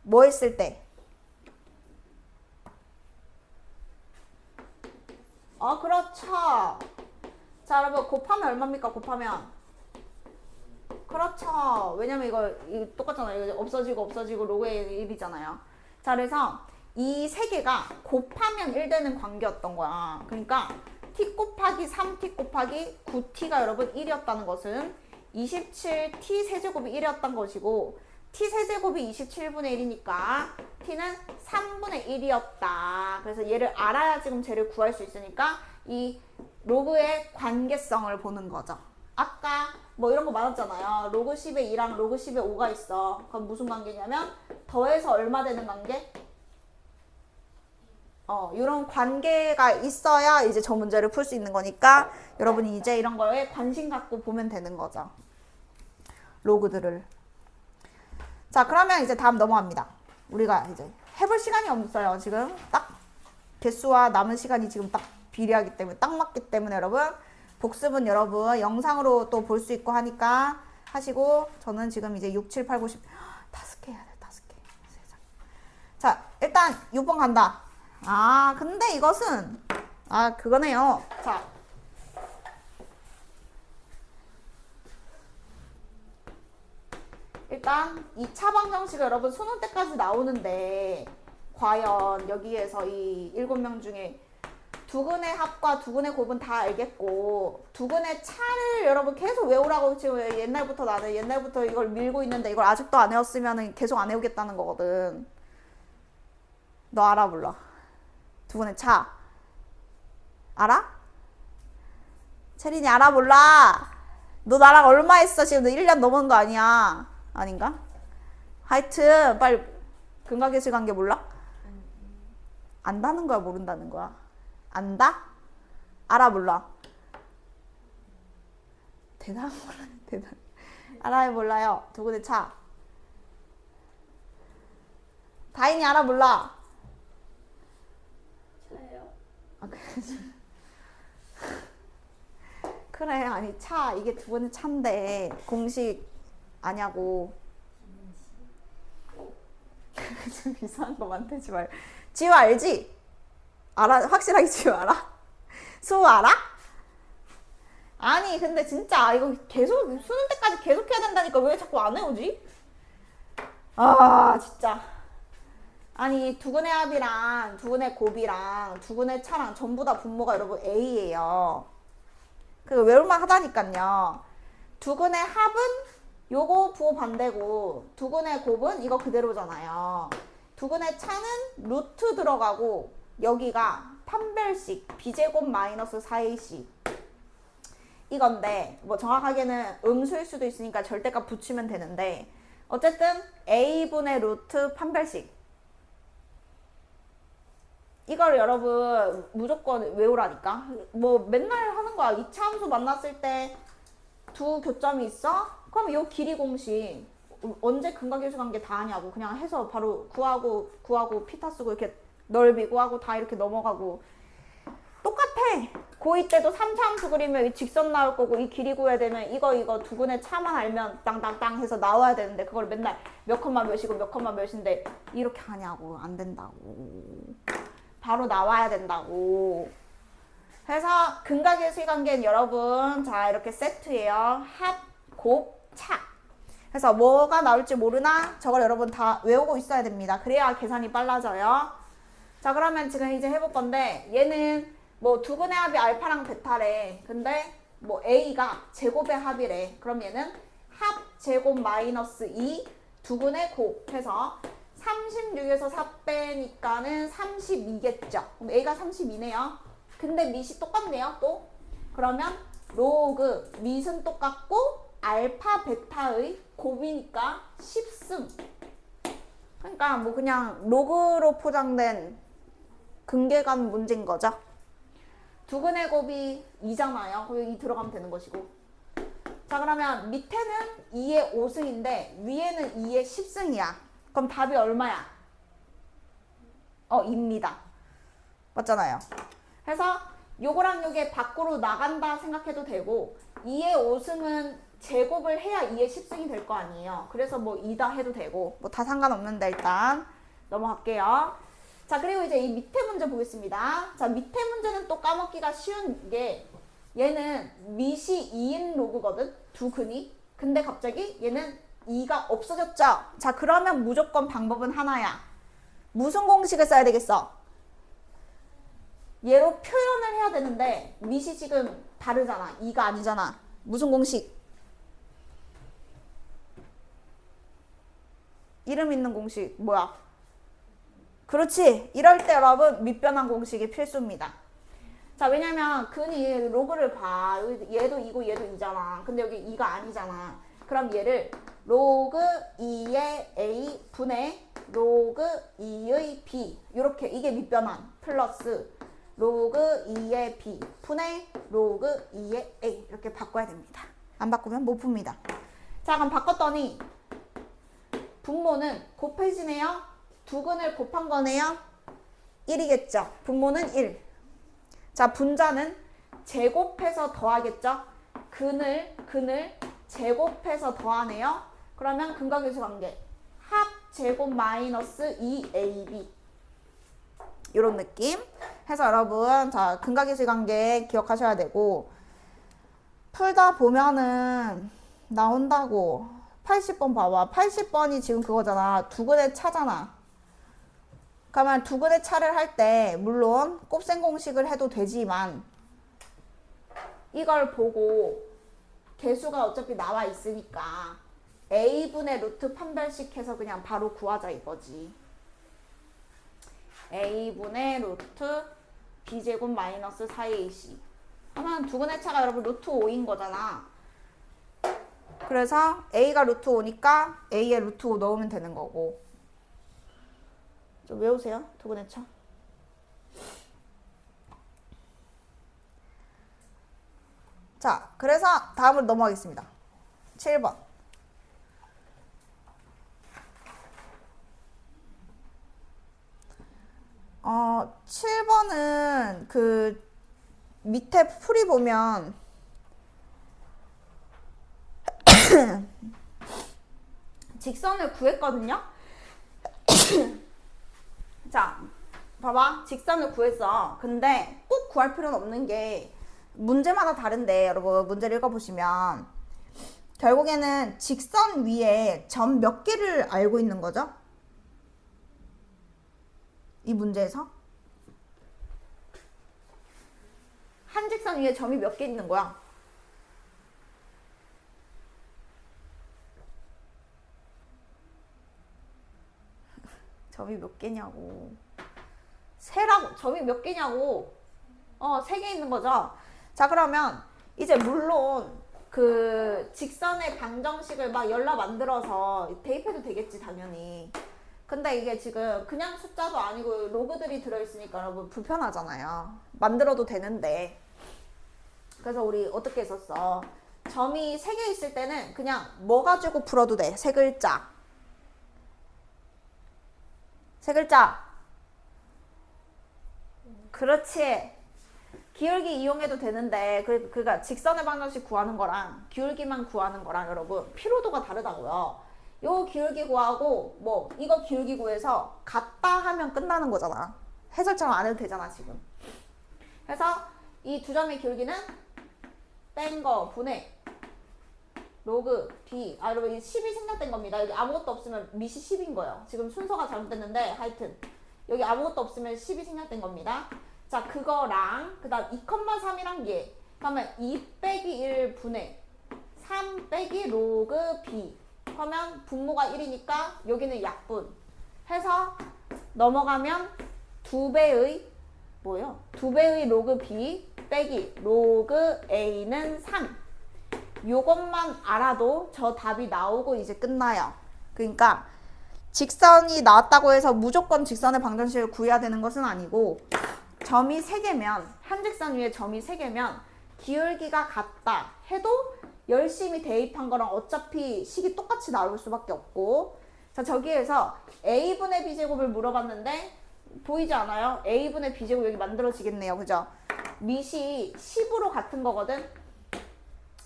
뭐 했을 때? 그렇죠. 자, 여러분 곱하면 얼마입니까? 곱하면 그렇죠. 왜냐면 이거 똑같잖아요. 이거 없어지고 로그의 1이잖아요. 자, 그래서 이 세 개가 곱하면 1 되는 관계였던 거야. 그러니까 t 곱하기 3t 곱하기 9t가 여러분 1이었다는 것은 27t 세제곱이 1이었던 것이고 t 세제곱이 27분의 1이니까 t는 3분의 1이었다. 그래서 얘를 알아야 지금 쟤를 구할 수 있으니까 이 로그의 관계성을 보는 거죠. 아까 뭐 이런 거 많았잖아요. 로그 10에 2랑 로그 10에 5가 있어. 그럼 무슨 관계냐면 더해서 얼마 되는 관계? 이런 관계가 있어야 이제 저 문제를 풀 수 있는 거니까 여러분이 이제 이런 거에 관심 갖고 보면 되는 거죠. 로그들을. 자, 그러면 이제 다음 넘어갑니다. 우리가 이제 해볼 시간이 없어요. 지금 딱 개수와 남은 시간이 지금 딱 비례하기 때문에 딱 맞기 때문에 여러분 복습은 여러분 영상으로 또 볼 수 있고 하니까 하시고 저는 지금 이제 6, 7, 8, 9, 10 5개 해야 돼. 5개. 세상. 자, 일단 6번 간다. 근데 이것은 그거네요. 자, 일단 2차 방정식을 여러분 수능 때까지 나오는데 과연 여기에서 이 7명 중에 두근의 합과 두근의 곱은 다 알겠고 두근의 차를 여러분 계속 외우라고 지금 옛날부터 나는 옛날부터 이걸 밀고 있는데 이걸 아직도 안 외웠으면 계속 안 외우겠다는 거거든. 너 알아 몰라? 두근의 차 알아? 채린이 알아 몰라? 너 나랑 얼마 했어? 지금 너 1년 넘은 거 아니야? 아닌가? 하여튼 빨리 근각계수 관계 몰라? 안다는 거야 모른다는 거야? 안다? 알아 몰라? 대답 몰라. 대답. 알아요 몰라요? 두근의 차. 다인이 알아 몰라? 차예요? 그래 아니 차 이게 두근의 차인데 공식 아냐고. 좀 이상한 거 만들지 말. 지우 알지? 알아? 확실하게 지우 알아? 수호 알아? 아니 근데 진짜 이거 계속 수능 때까지 계속 해야 된다니까 왜 자꾸 안 해오지? 아 진짜. 아니 두근의 합이랑 두근의 곱이랑 두근의 차랑 전부 다 분모가 여러분 A예요. 그 외울만 하다니깐요. 두근의 합은 요거 부호 반대고 두근의 곱은 이거 그대로잖아요. 두근의 차는 루트 들어가고 여기가 판별식 b제곱 마이너스 4ac 이건데 뭐 정확하게는 음수일 수도 있으니까 절대값 붙이면 되는데 어쨌든 a분의 루트 판별식 이걸 여러분 무조건 외우라니까. 뭐 맨날 하는 거야. 이차함수 만났을 때 두 교점이 있어? 그럼 요 길이 공식 언제 근각계수 관계 다 하냐고 그냥 해서 바로 구하고 피타 쓰고 이렇게 넓이 구하고 다 이렇게 넘어가고 똑같아. 고2 때도 3차함수 그리면 이 직선 나올 거고 이 길이 구해야 되면 이거 두근의 차만 알면 땅땅땅 해서 나와야 되는데 그걸 맨날 몇 컴마 몇이고 몇 컴마 몇인데 이렇게 하냐고. 안 된다고. 바로 나와야 된다고. 그래서 근각계수의 관계는 여러분 자 이렇게 세트예요. 합, 곱, 차. 그래서 뭐가 나올지 모르나 저걸 여러분 다 외우고 있어야 됩니다. 그래야 계산이 빨라져요. 자 그러면 지금 이제 해볼 건데 얘는 뭐 두근의 합이 알파랑 베타래. 근데 뭐 A가 제곱의 합이래. 그럼 얘는 합 제곱 마이너스 2 두근의 곱 해서 36에서 4 빼니까는 32겠죠. 그럼 A가 32네요. 근데 밑이 똑같네요, 또. 그러면 로그 밑은 똑같고 알파 베타의 곱이니까 10승. 그러니까 뭐 그냥 로그로 포장된 근계간 문제인 거죠. 두근의 곱이 2잖아요. 거기 2 들어가면 되는 것이고. 자 그러면 밑에는 2의 5승인데 위에는 2의 10승이야. 그럼 답이 얼마야? 2입니다. 맞잖아요. 그래서 요거랑 요게 밖으로 나간다 생각해도 되고 2의 5승은 제곱을 해야 2의 10승이 될 거 아니에요. 그래서 뭐 2다 해도 되고 뭐 다 상관없는데 일단 넘어갈게요. 자 그리고 이제 이 밑에 문제 보겠습니다. 자 밑에 문제는 또 까먹기가 쉬운 게 얘는 밑이 2인 로그거든. 두 근이. 근데 갑자기 얘는 2가 없어졌죠. 자 그러면 무조건 방법은 하나야. 무슨 공식을 써야 되겠어? 얘로 표현을 해야 되는데 밑이 지금 다르잖아. 2가 아니잖아. 무슨 공식? 이름 있는 공식 뭐야? 그렇지. 이럴 때 여러분 밑변환 공식이 필수입니다. 자 왜냐면 근이 로그를 봐. 얘도 2고 얘도 2잖아. 근데 여기 2가 아니잖아. 그럼 얘를 로그 2의 A 분의 로그 2의 B 이렇게 이게 밑변환 플러스 로그 2의 B 분의 로그 2의 A 이렇게 바꿔야 됩니다. 안 바꾸면 못 풉니다. 자 그럼 바꿨더니 분모는 곱해지네요. 두 근을 곱한 거네요. 1이겠죠. 분모는 1. 자 분자는 제곱해서 더하겠죠. 근을 제곱해서 더하네요. 그러면 근각계수 관계 합 제곱 마이너스 2ab 이런 느낌 해서 여러분 자 근각계수 관계 기억하셔야 되고 풀다 보면은 나온다고. 80번 봐봐. 80번이 지금 그거잖아. 두근의 차잖아. 그러면 두근의 차를 할 때 물론 곱셈 공식을 해도 되지만 이걸 보고 개수가 어차피 나와 있으니까 A분의 루트 판별식 해서 그냥 바로 구하자 이거지. A분의 루트 B제곱 마이너스 4AC 하면 두근의 차가 여러분 루트 5인 거잖아. 그래서 A가 루트 5니까 A에 루트 5 넣으면 되는 거고. 좀 외우세요. 두근의 차. 자, 그래서 다음으로 넘어가겠습니다. 7번. 7번은 그 밑에 풀이 보면 직선을 구했거든요. 자, 봐봐. 직선을 구했어. 근데 꼭 구할 필요는 없는 게 문제마다 다른데, 여러분 문제를 읽어보시면 결국에는 직선 위에 점 몇 개를 알고 있는 거죠? 이 문제에서 한 직선 위에 점이 몇 개 있는 거야? 점이 몇 개냐고. 세라고. 점이 몇 개냐고. 3개 있는 거죠. 자, 그러면 이제 물론 그 직선의 방정식을 막 열라 만들어서 대입해도 되겠지, 당연히. 근데 이게 지금 그냥 숫자도 아니고 로그들이 들어있으니까 여러분 불편하잖아요. 만들어도 되는데. 그래서 우리 어떻게 했었어? 점이 3개 있을 때는 그냥 뭐 가지고 풀어도 돼. 3글자. 3글자. 그렇지. 기울기 이용해도 되는데 그러니까 직선의 방정식 구하는 거랑 기울기만 구하는 거랑 여러분 피로도가 다르다고요. 요 기울기 구하고 뭐 이거 기울기 구해서 같다 하면 끝나는 거잖아. 해설처럼 안 해도 되잖아 지금. 그래서 이 두 점의 기울기는 뺀 거 분의 로그 b. 여러분 이 10이 생략된 겁니다. 여기 아무것도 없으면 밑이 10인 거예요. 지금 순서가 잘못됐는데 하여튼 여기 아무것도 없으면 10이 생략된 겁니다. 자, 그거랑 그 다음 2,3이란 얘. 그러면 2 빼기 1 분의 3 빼기 로그 b 하면 분모가 1이니까 여기는 약분 해서 넘어가면 2배의 뭐예요? 2배의 로그 b 빼기 로그 a는 3. 요것만 알아도 저 답이 나오고 이제 끝나요. 그러니까 직선이 나왔다고 해서 무조건 직선의 방정식을 구해야 되는 것은 아니고 점이 3개면 한 직선 위에 점이 3개면 기울기가 같다 해도 열심히 대입한 거랑 어차피 식이 똑같이 나올 수밖에 없고. 자, 저기에서 a분의 b제곱을 물어봤는데 보이지 않아요? a분의 b제곱 여기 만들어지겠네요. 그죠? 밑이 10으로 같은 거거든.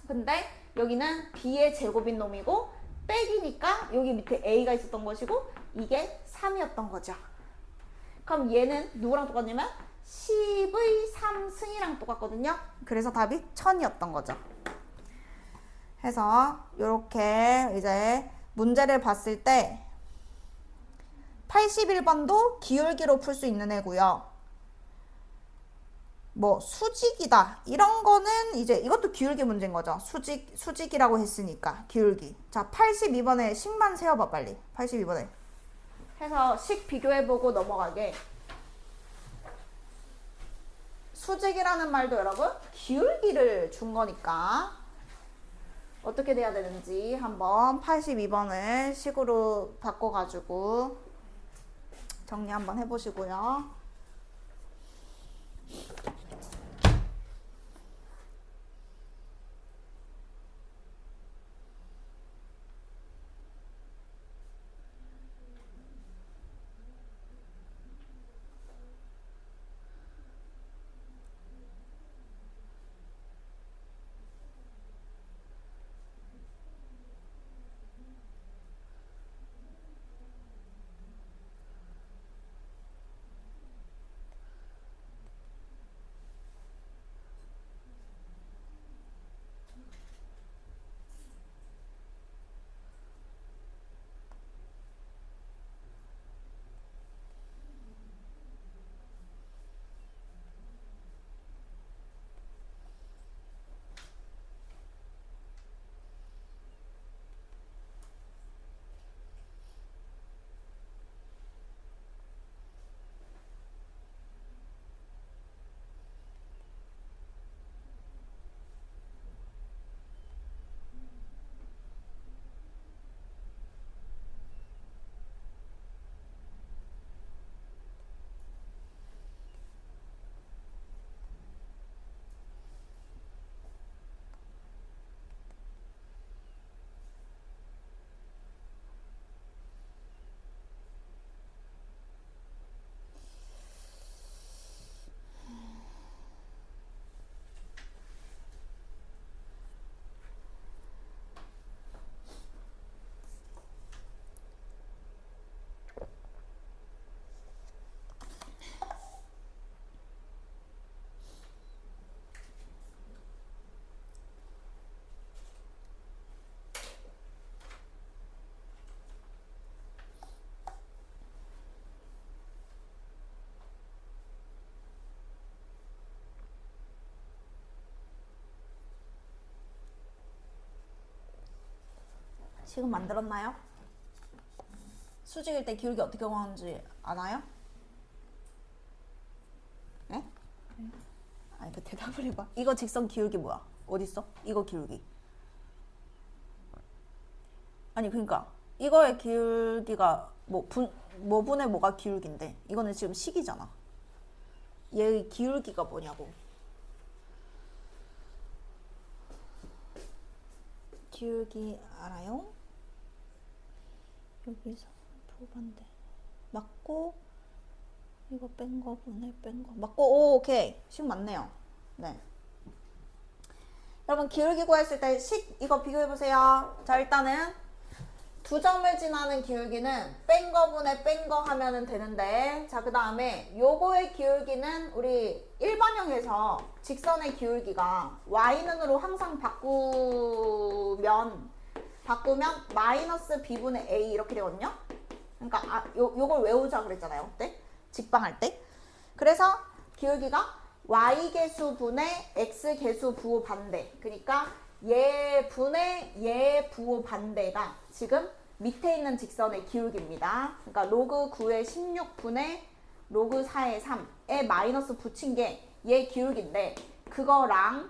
근데 여기는 b의 제곱인 놈이고 빼기니까 여기 밑에 a가 있었던 것이고 이게 3이었던 거죠. 그럼 얘는 누구랑 똑같냐면 10의 3승이랑 똑같거든요. 그래서 답이 1000이었던 거죠. 해서 이렇게 이제 문제를 봤을 때 81번도 기울기로 풀 수 있는 애고요. 뭐 수직이다 이런 거는 이제 이것도 기울기 문제인 거죠. 수직이라고 했으니까 기울기. 자, 82번에 식만 세워봐 빨리. 82번에 해서 식 비교해보고 넘어가게. 수직이라는 말도 여러분 기울기를 준 거니까 어떻게 돼야 되는지 한번 82번을 식으로 바꿔가지고 정리 한번 해보시고요. 식은 만들었나요? 수직일 때 기울기 어떻게 구하는지 아나요? 네? 아니 그 대답을 해봐. 이거 직선 기울기 뭐야? 어딨어? 이거 기울기. 아니 그러니까 이거의 기울기가 뭐 분의 뭐가 기울기인데 이거는 지금 식이잖아. 얘의 기울기가 뭐냐고. 기울기 알아요? 여기서 부반대 맞고 이거 뺀 거 분의 뺀 거 맞고 오 오케이 식 맞네요. 네. 여러분 기울기 구했을 때 식 이거 비교해 보세요. 자 일단은 두 점을 지나는 기울기는 뺀 거 분의 뺀 거 하면은 되는데 자 그 다음에 요거의 기울기는 우리 일반형에서 직선의 기울기가 y는으로 항상 바꾸면 마이너스 b분의 a 이렇게 되거든요. 그러니까 요걸 외우자 그랬잖아요. 그때 직방할 때. 그래서 기울기가 y계수 분의 x계수 부호 반대. 그러니까 얘 분의 얘 부호 반대가 지금 밑에 있는 직선의 기울기입니다. 그러니까 로그 9의 16분의 로그 4의 3에 마이너스 붙인 게 얘 기울기인데 그거랑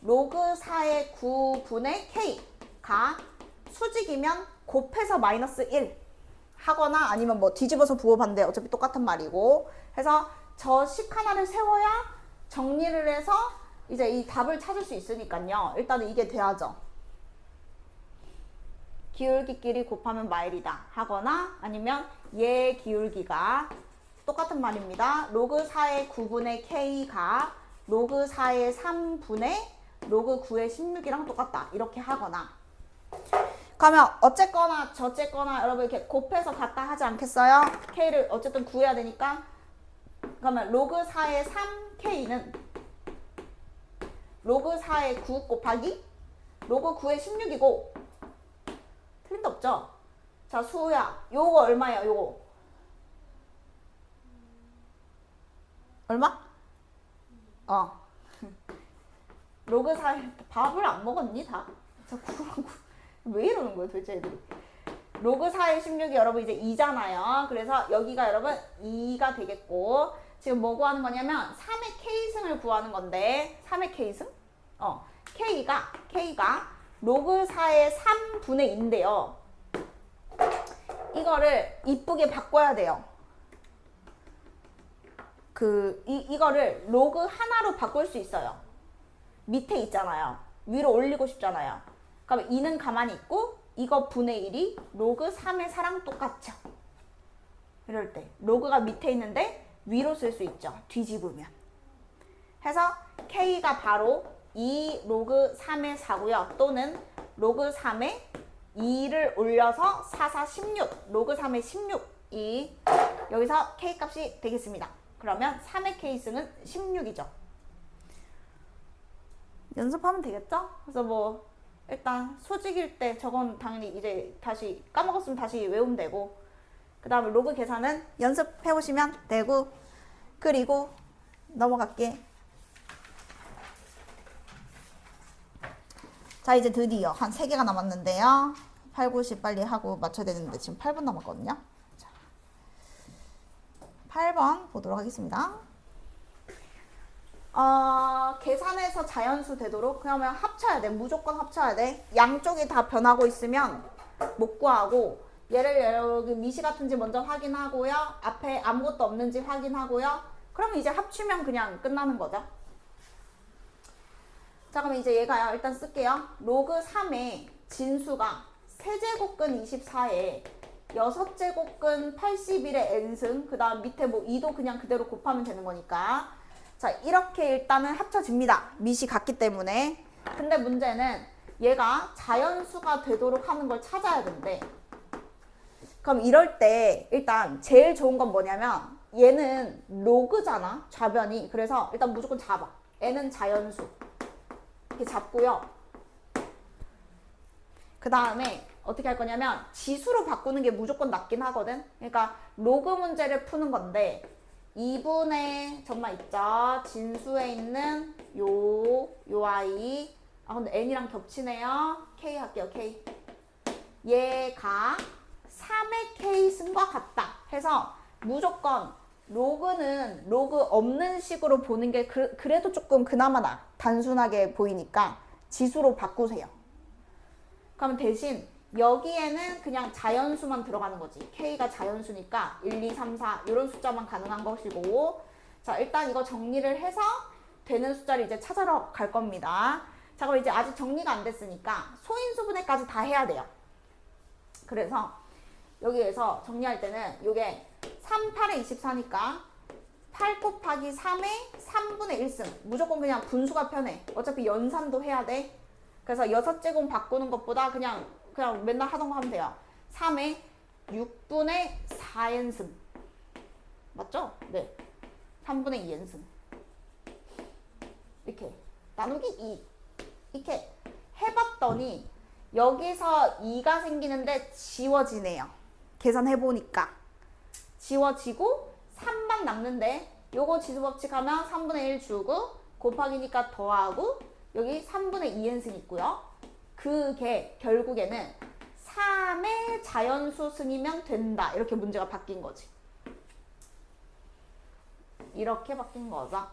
로그 4의 9분의 k가 수직이면 곱해서 마이너스 1 하거나 아니면 뭐 뒤집어서 부호 반대 어차피 똑같은 말이고 해서 저 식 하나를 세워야 정리를 해서 이제 이 답을 찾을 수 있으니까요. 일단은 이게 돼야죠. 기울기끼리 곱하면 마일이다 하거나 아니면 얘 기울기가 똑같은 말입니다. 로그 4의 9분의 k가 로그 4의 3분의 로그 9의 16이랑 똑같다. 이렇게 하거나 그러면 어쨌거나 저쨌거나 여러분 이렇게 곱해서 같다 하지 않겠어요? k를 어쨌든 구해야 되니까 그러면 로그 4의 3k는 로그 4의 9 곱하기 로그 9의 16이고 틀린 데 없죠? 자 수야 요거 얼마예요? 요거 얼마? 로그 4의 밥을 안 먹었니 다? 자꾸 왜 이러는 거예요 도대체 애들이. 로그 4의 16이 여러분 이제 2잖아요. 그래서 여기가 여러분 2가 되겠고 지금 뭐 구하는 거냐면 3의 k승을 구하는 건데 3의 k승? k가 로그 4의 3분의 2인데요. 이거를 이쁘게 바꿔야 돼요. 이거를 로그 하나로 바꿀 수 있어요. 밑에 있잖아요. 위로 올리고 싶잖아요. 그럼 2는 가만히 있고 이거 분의 1이 로그 3의 4랑 똑같죠. 이럴 때 로그가 밑에 있는데 위로 쓸 수 있죠. 뒤집으면. 해서 k가 바로 2 로그 3의 4고요. 또는 로그 3의 2를 올려서 4, 4, 16 로그 3의 16이 여기서 k 값이 되겠습니다. 그러면 3의 k승은 16이죠. 연습하면 되겠죠? 그래서 뭐 일단 수직일 때 저건 당연히 이제 다시 까먹었으면 다시 외우면 되고 그 다음에 로그 계산은 연습해 보시면 되고 그리고 넘어갈게. 자 이제 드디어 한 3개가 남았는데요. 8, 9, 10 빨리 하고 맞춰야 되는데 지금 8분 남았거든요. 자, 8번 보도록 하겠습니다. 계산해서 자연수 되도록 그러면 합쳐야 돼. 무조건 합쳐야 돼. 양쪽이 다 변하고 있으면 못 구하고 얘를 여기 미시 같은지 먼저 확인하고요. 앞에 아무것도 없는지 확인하고요. 그러면 이제 합치면 그냥 끝나는 거죠. 자 그럼 이제 얘가요. 일단 쓸게요. 로그 3의 진수가 세제곱근 24에 6제곱근 81의 n승 그 다음 밑에 뭐 2도 그냥 그대로 곱하면 되는 거니까 자 이렇게 일단은 합쳐집니다. 미시 같기 때문에. 근데 문제는 얘가 자연수가 되도록 하는 걸 찾아야 되는데 그럼 이럴 때 일단 제일 좋은 건 뭐냐면 얘는 로그잖아 좌변이. 그래서 일단 무조건 잡아. n은 자연수 이렇게 잡고요. 그 다음에 어떻게 할 거냐면 지수로 바꾸는 게 무조건 낫긴 하거든. 그러니까 로그 문제를 푸는 건데 2분의 점만 있죠. 진수에 있는 요 아이 근데 n이랑 겹치네요. k 할게요. k 얘가 3의 k승과 같다 해서 무조건 로그는 로그 없는 식으로 보는 게 그래도 조금 그나마 단순하게 보이니까 지수로 바꾸세요. 그러면 대신 여기에는 그냥 자연수만 들어가는 거지. k가 자연수니까 1, 2, 3, 4 이런 숫자만 가능한 것이고, 자 일단 이거 정리를 해서 되는 숫자를 이제 찾아러 갈 겁니다. 자 그럼 이제 아직 정리가 안 됐으니까 소인수분해까지 다 해야 돼요. 그래서 여기에서 정리할 때는 이게 3, 8에 24니까 8 곱하기 3에 3분의 1승. 무조건 그냥 분수가 편해. 어차피 연산도 해야 돼. 그래서 6제곱 바꾸는 것보다 그냥 맨날 하던 거 하면 돼요. 3에 6분의 4n승. 맞죠? 네. 3분의 2n승. 이렇게. 나누기 2. 이렇게 해봤더니 여기서 2가 생기는데 지워지네요. 계산해보니까. 지워지고 3만 남는데 요거 지수법칙 하면 3분의 1 주고 곱하기니까 더하고 여기 3분의 2n승 있고요. 그게 결국에는 3의 자연수 승이면 된다. 이렇게 문제가 바뀐 거지. 이렇게 바뀐 거죠.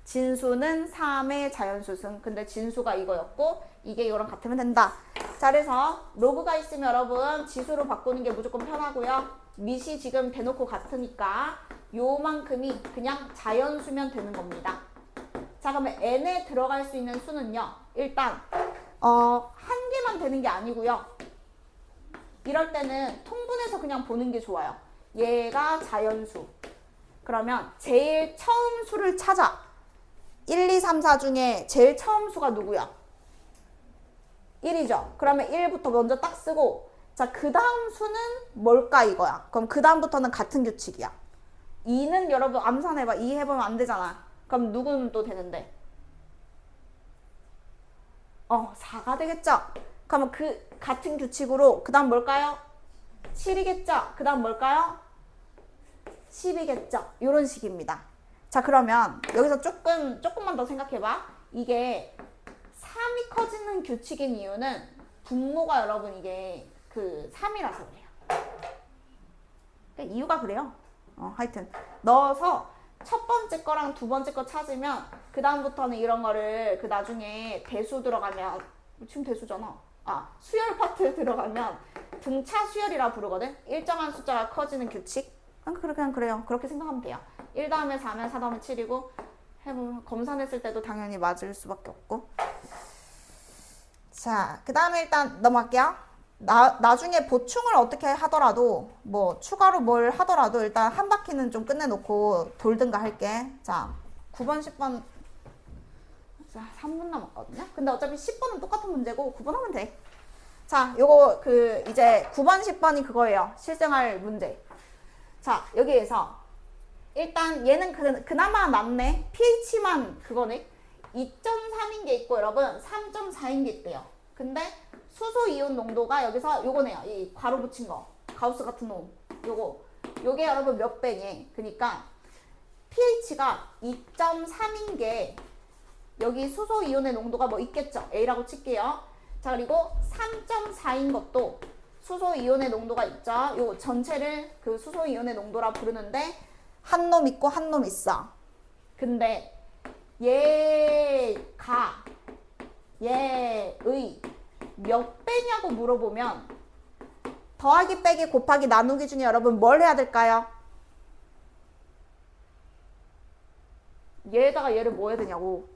진수는 3의 자연수승. 근데 진수가 이거였고 이게 이거랑 같으면 된다. 자 그래서 로그가 있으면 여러분 지수로 바꾸는 게 무조건 편하고요. 밑이 지금 대놓고 같으니까 요만큼이 그냥 자연수면 되는 겁니다. 자 그러면 n에 들어갈 수 있는 수는요. 일단 한 개만 되는 게 아니고요. 이럴 때는 통분해서 그냥 보는 게 좋아요. 얘가 자연수. 그러면 제일 처음 수를 찾아. 1, 2, 3, 4 중에 제일 처음 수가 누구야? 1이죠. 그러면 1부터 먼저 딱 쓰고 자, 그 다음 수는 뭘까 이거야. 그럼 그 다음부터는 같은 규칙이야. 2는 여러분 암산해봐. 2 해보면 안 되잖아. 그럼 누구는 또 되는데? 4가 되겠죠? 그러면 그 같은 규칙으로 그 다음 뭘까요? 7이겠죠? 그 다음 뭘까요? 10이겠죠? 이런 식입니다. 자 그러면 여기서 조금만 더 생각해봐. 이게 3이 커지는 규칙인 이유는 분모가 여러분 이게 그 3이라서 그래요. 그러니까 이유가 그래요. 하여튼 넣어서 첫 번째 거랑 두 번째 거 찾으면 그 다음부터는 이런 거를 그 나중에 대수 들어가면 지금 대수잖아. 수열 파트 들어가면 등차 수열이라 부르거든. 일정한 숫자가 커지는 규칙. 그냥 그래요. 그렇게 생각하면 돼요. 1 다음에 4면 4 다음에 7이고 해보면 검산했을 때도 당연히 맞을 수밖에 없고. 자, 그 다음에 일단 넘어갈게요. 나중에 보충을 어떻게 하더라도 뭐 추가로 뭘 하더라도 일단 한 바퀴는 좀 끝내놓고 돌든가 할게. 자, 9번, 10번 자, 3분 남았거든요. 근데 어차피 10번은 똑같은 문제고 9번 하면 돼. 자, 요거 이제 9번, 10번이 그거예요. 실생활 문제. 자, 여기에서 일단 얘는 그나마 낫네. pH만 그거네. 2.3인 게 있고 여러분 3.4인 게 있대요. 근데 수소 이온 농도가 여기서 요거네요. 이 괄호 붙인 거. 가우스 같은 놈. 요게 여러분 몇 배니? 그러니까 pH가 2.3인 게 여기 수소 이온의 농도가 뭐 있겠죠. A라고 칠게요. 자 그리고 3.4인 것도 수소 이온의 농도가 있죠. 요 전체를 그 수소 이온의 농도라 부르는데 한 놈 있고 한 놈 있어. 근데 얘가 얘의 몇 배냐고 물어보면 더하기 빼기 곱하기 나누기 중에 여러분 뭘 해야 될까요? 얘에다가 얘를 뭐 해야 되냐고.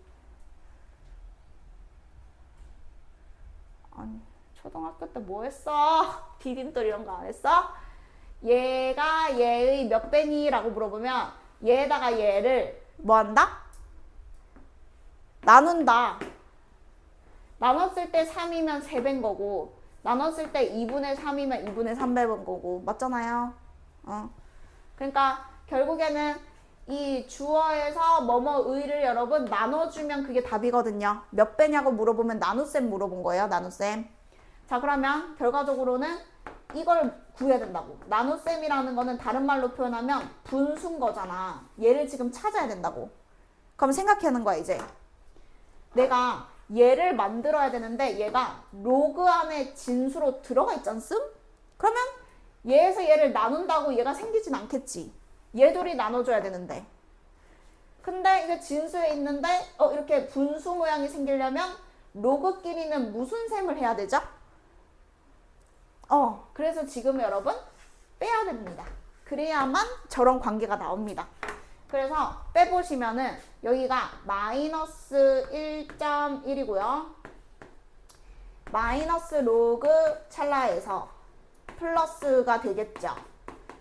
아니 초등학교 때 뭐 했어? 디딤돌 이런 거 안 했어? 얘가 얘의 몇 배니? 라고 물어보면 얘에다가 얘를 뭐 한다? 나눈다. 나눴을 때 3이면 3배인 거고 나눴을 때 2분의 3이면 2분의 3배인 거고 맞잖아요. 그러니까 결국에는 이 주어에서 뭐뭐의를 여러분 나눠주면 그게 답이거든요. 몇 배냐고 물어보면 나눗셈 물어본 거예요. 나눗셈. 자 그러면 결과적으로는 이걸 구해야 된다고. 나눗셈이라는 거는 다른 말로 표현하면 분수인 거잖아. 얘를 지금 찾아야 된다고. 그럼 생각하는 거야 이제. 내가 얘를 만들어야 되는데 얘가 로그 안에 진수로 들어가 있지 않음? 그러면 얘에서 얘를 나눈다고 얘가 생기진 않겠지. 얘 둘이 나눠줘야 되는데. 근데 이게 진수에 있는데 이렇게 분수 모양이 생기려면 로그끼리는 무슨 셈을 해야 되죠? 그래서 지금 여러분 빼야 됩니다. 그래야만 저런 관계가 나옵니다. 그래서 빼보시면은 여기가 마이너스 1.1이고요. 마이너스 로그 찰나에서 플러스가 되겠죠.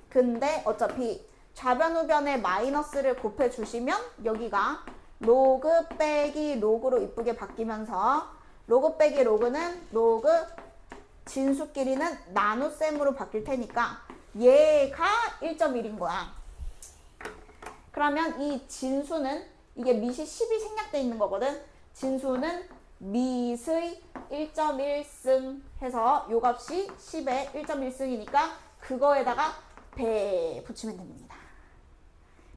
근데 어차피 좌변 우변에 마이너스를 곱해주시면 여기가 로그 빼기 로그로 이쁘게 바뀌면서 로그 빼기 로그는 로그 진수끼리는 나눗셈으로 바뀔 테니까 얘가 1.1인 거야. 그러면 이 진수는 이게 밑이 10이 생략되어 있는 거거든. 진수는 밑의 1.1승 해서 요 값이 10의 1.1승이니까 그거에다가 배 붙이면 됩니다.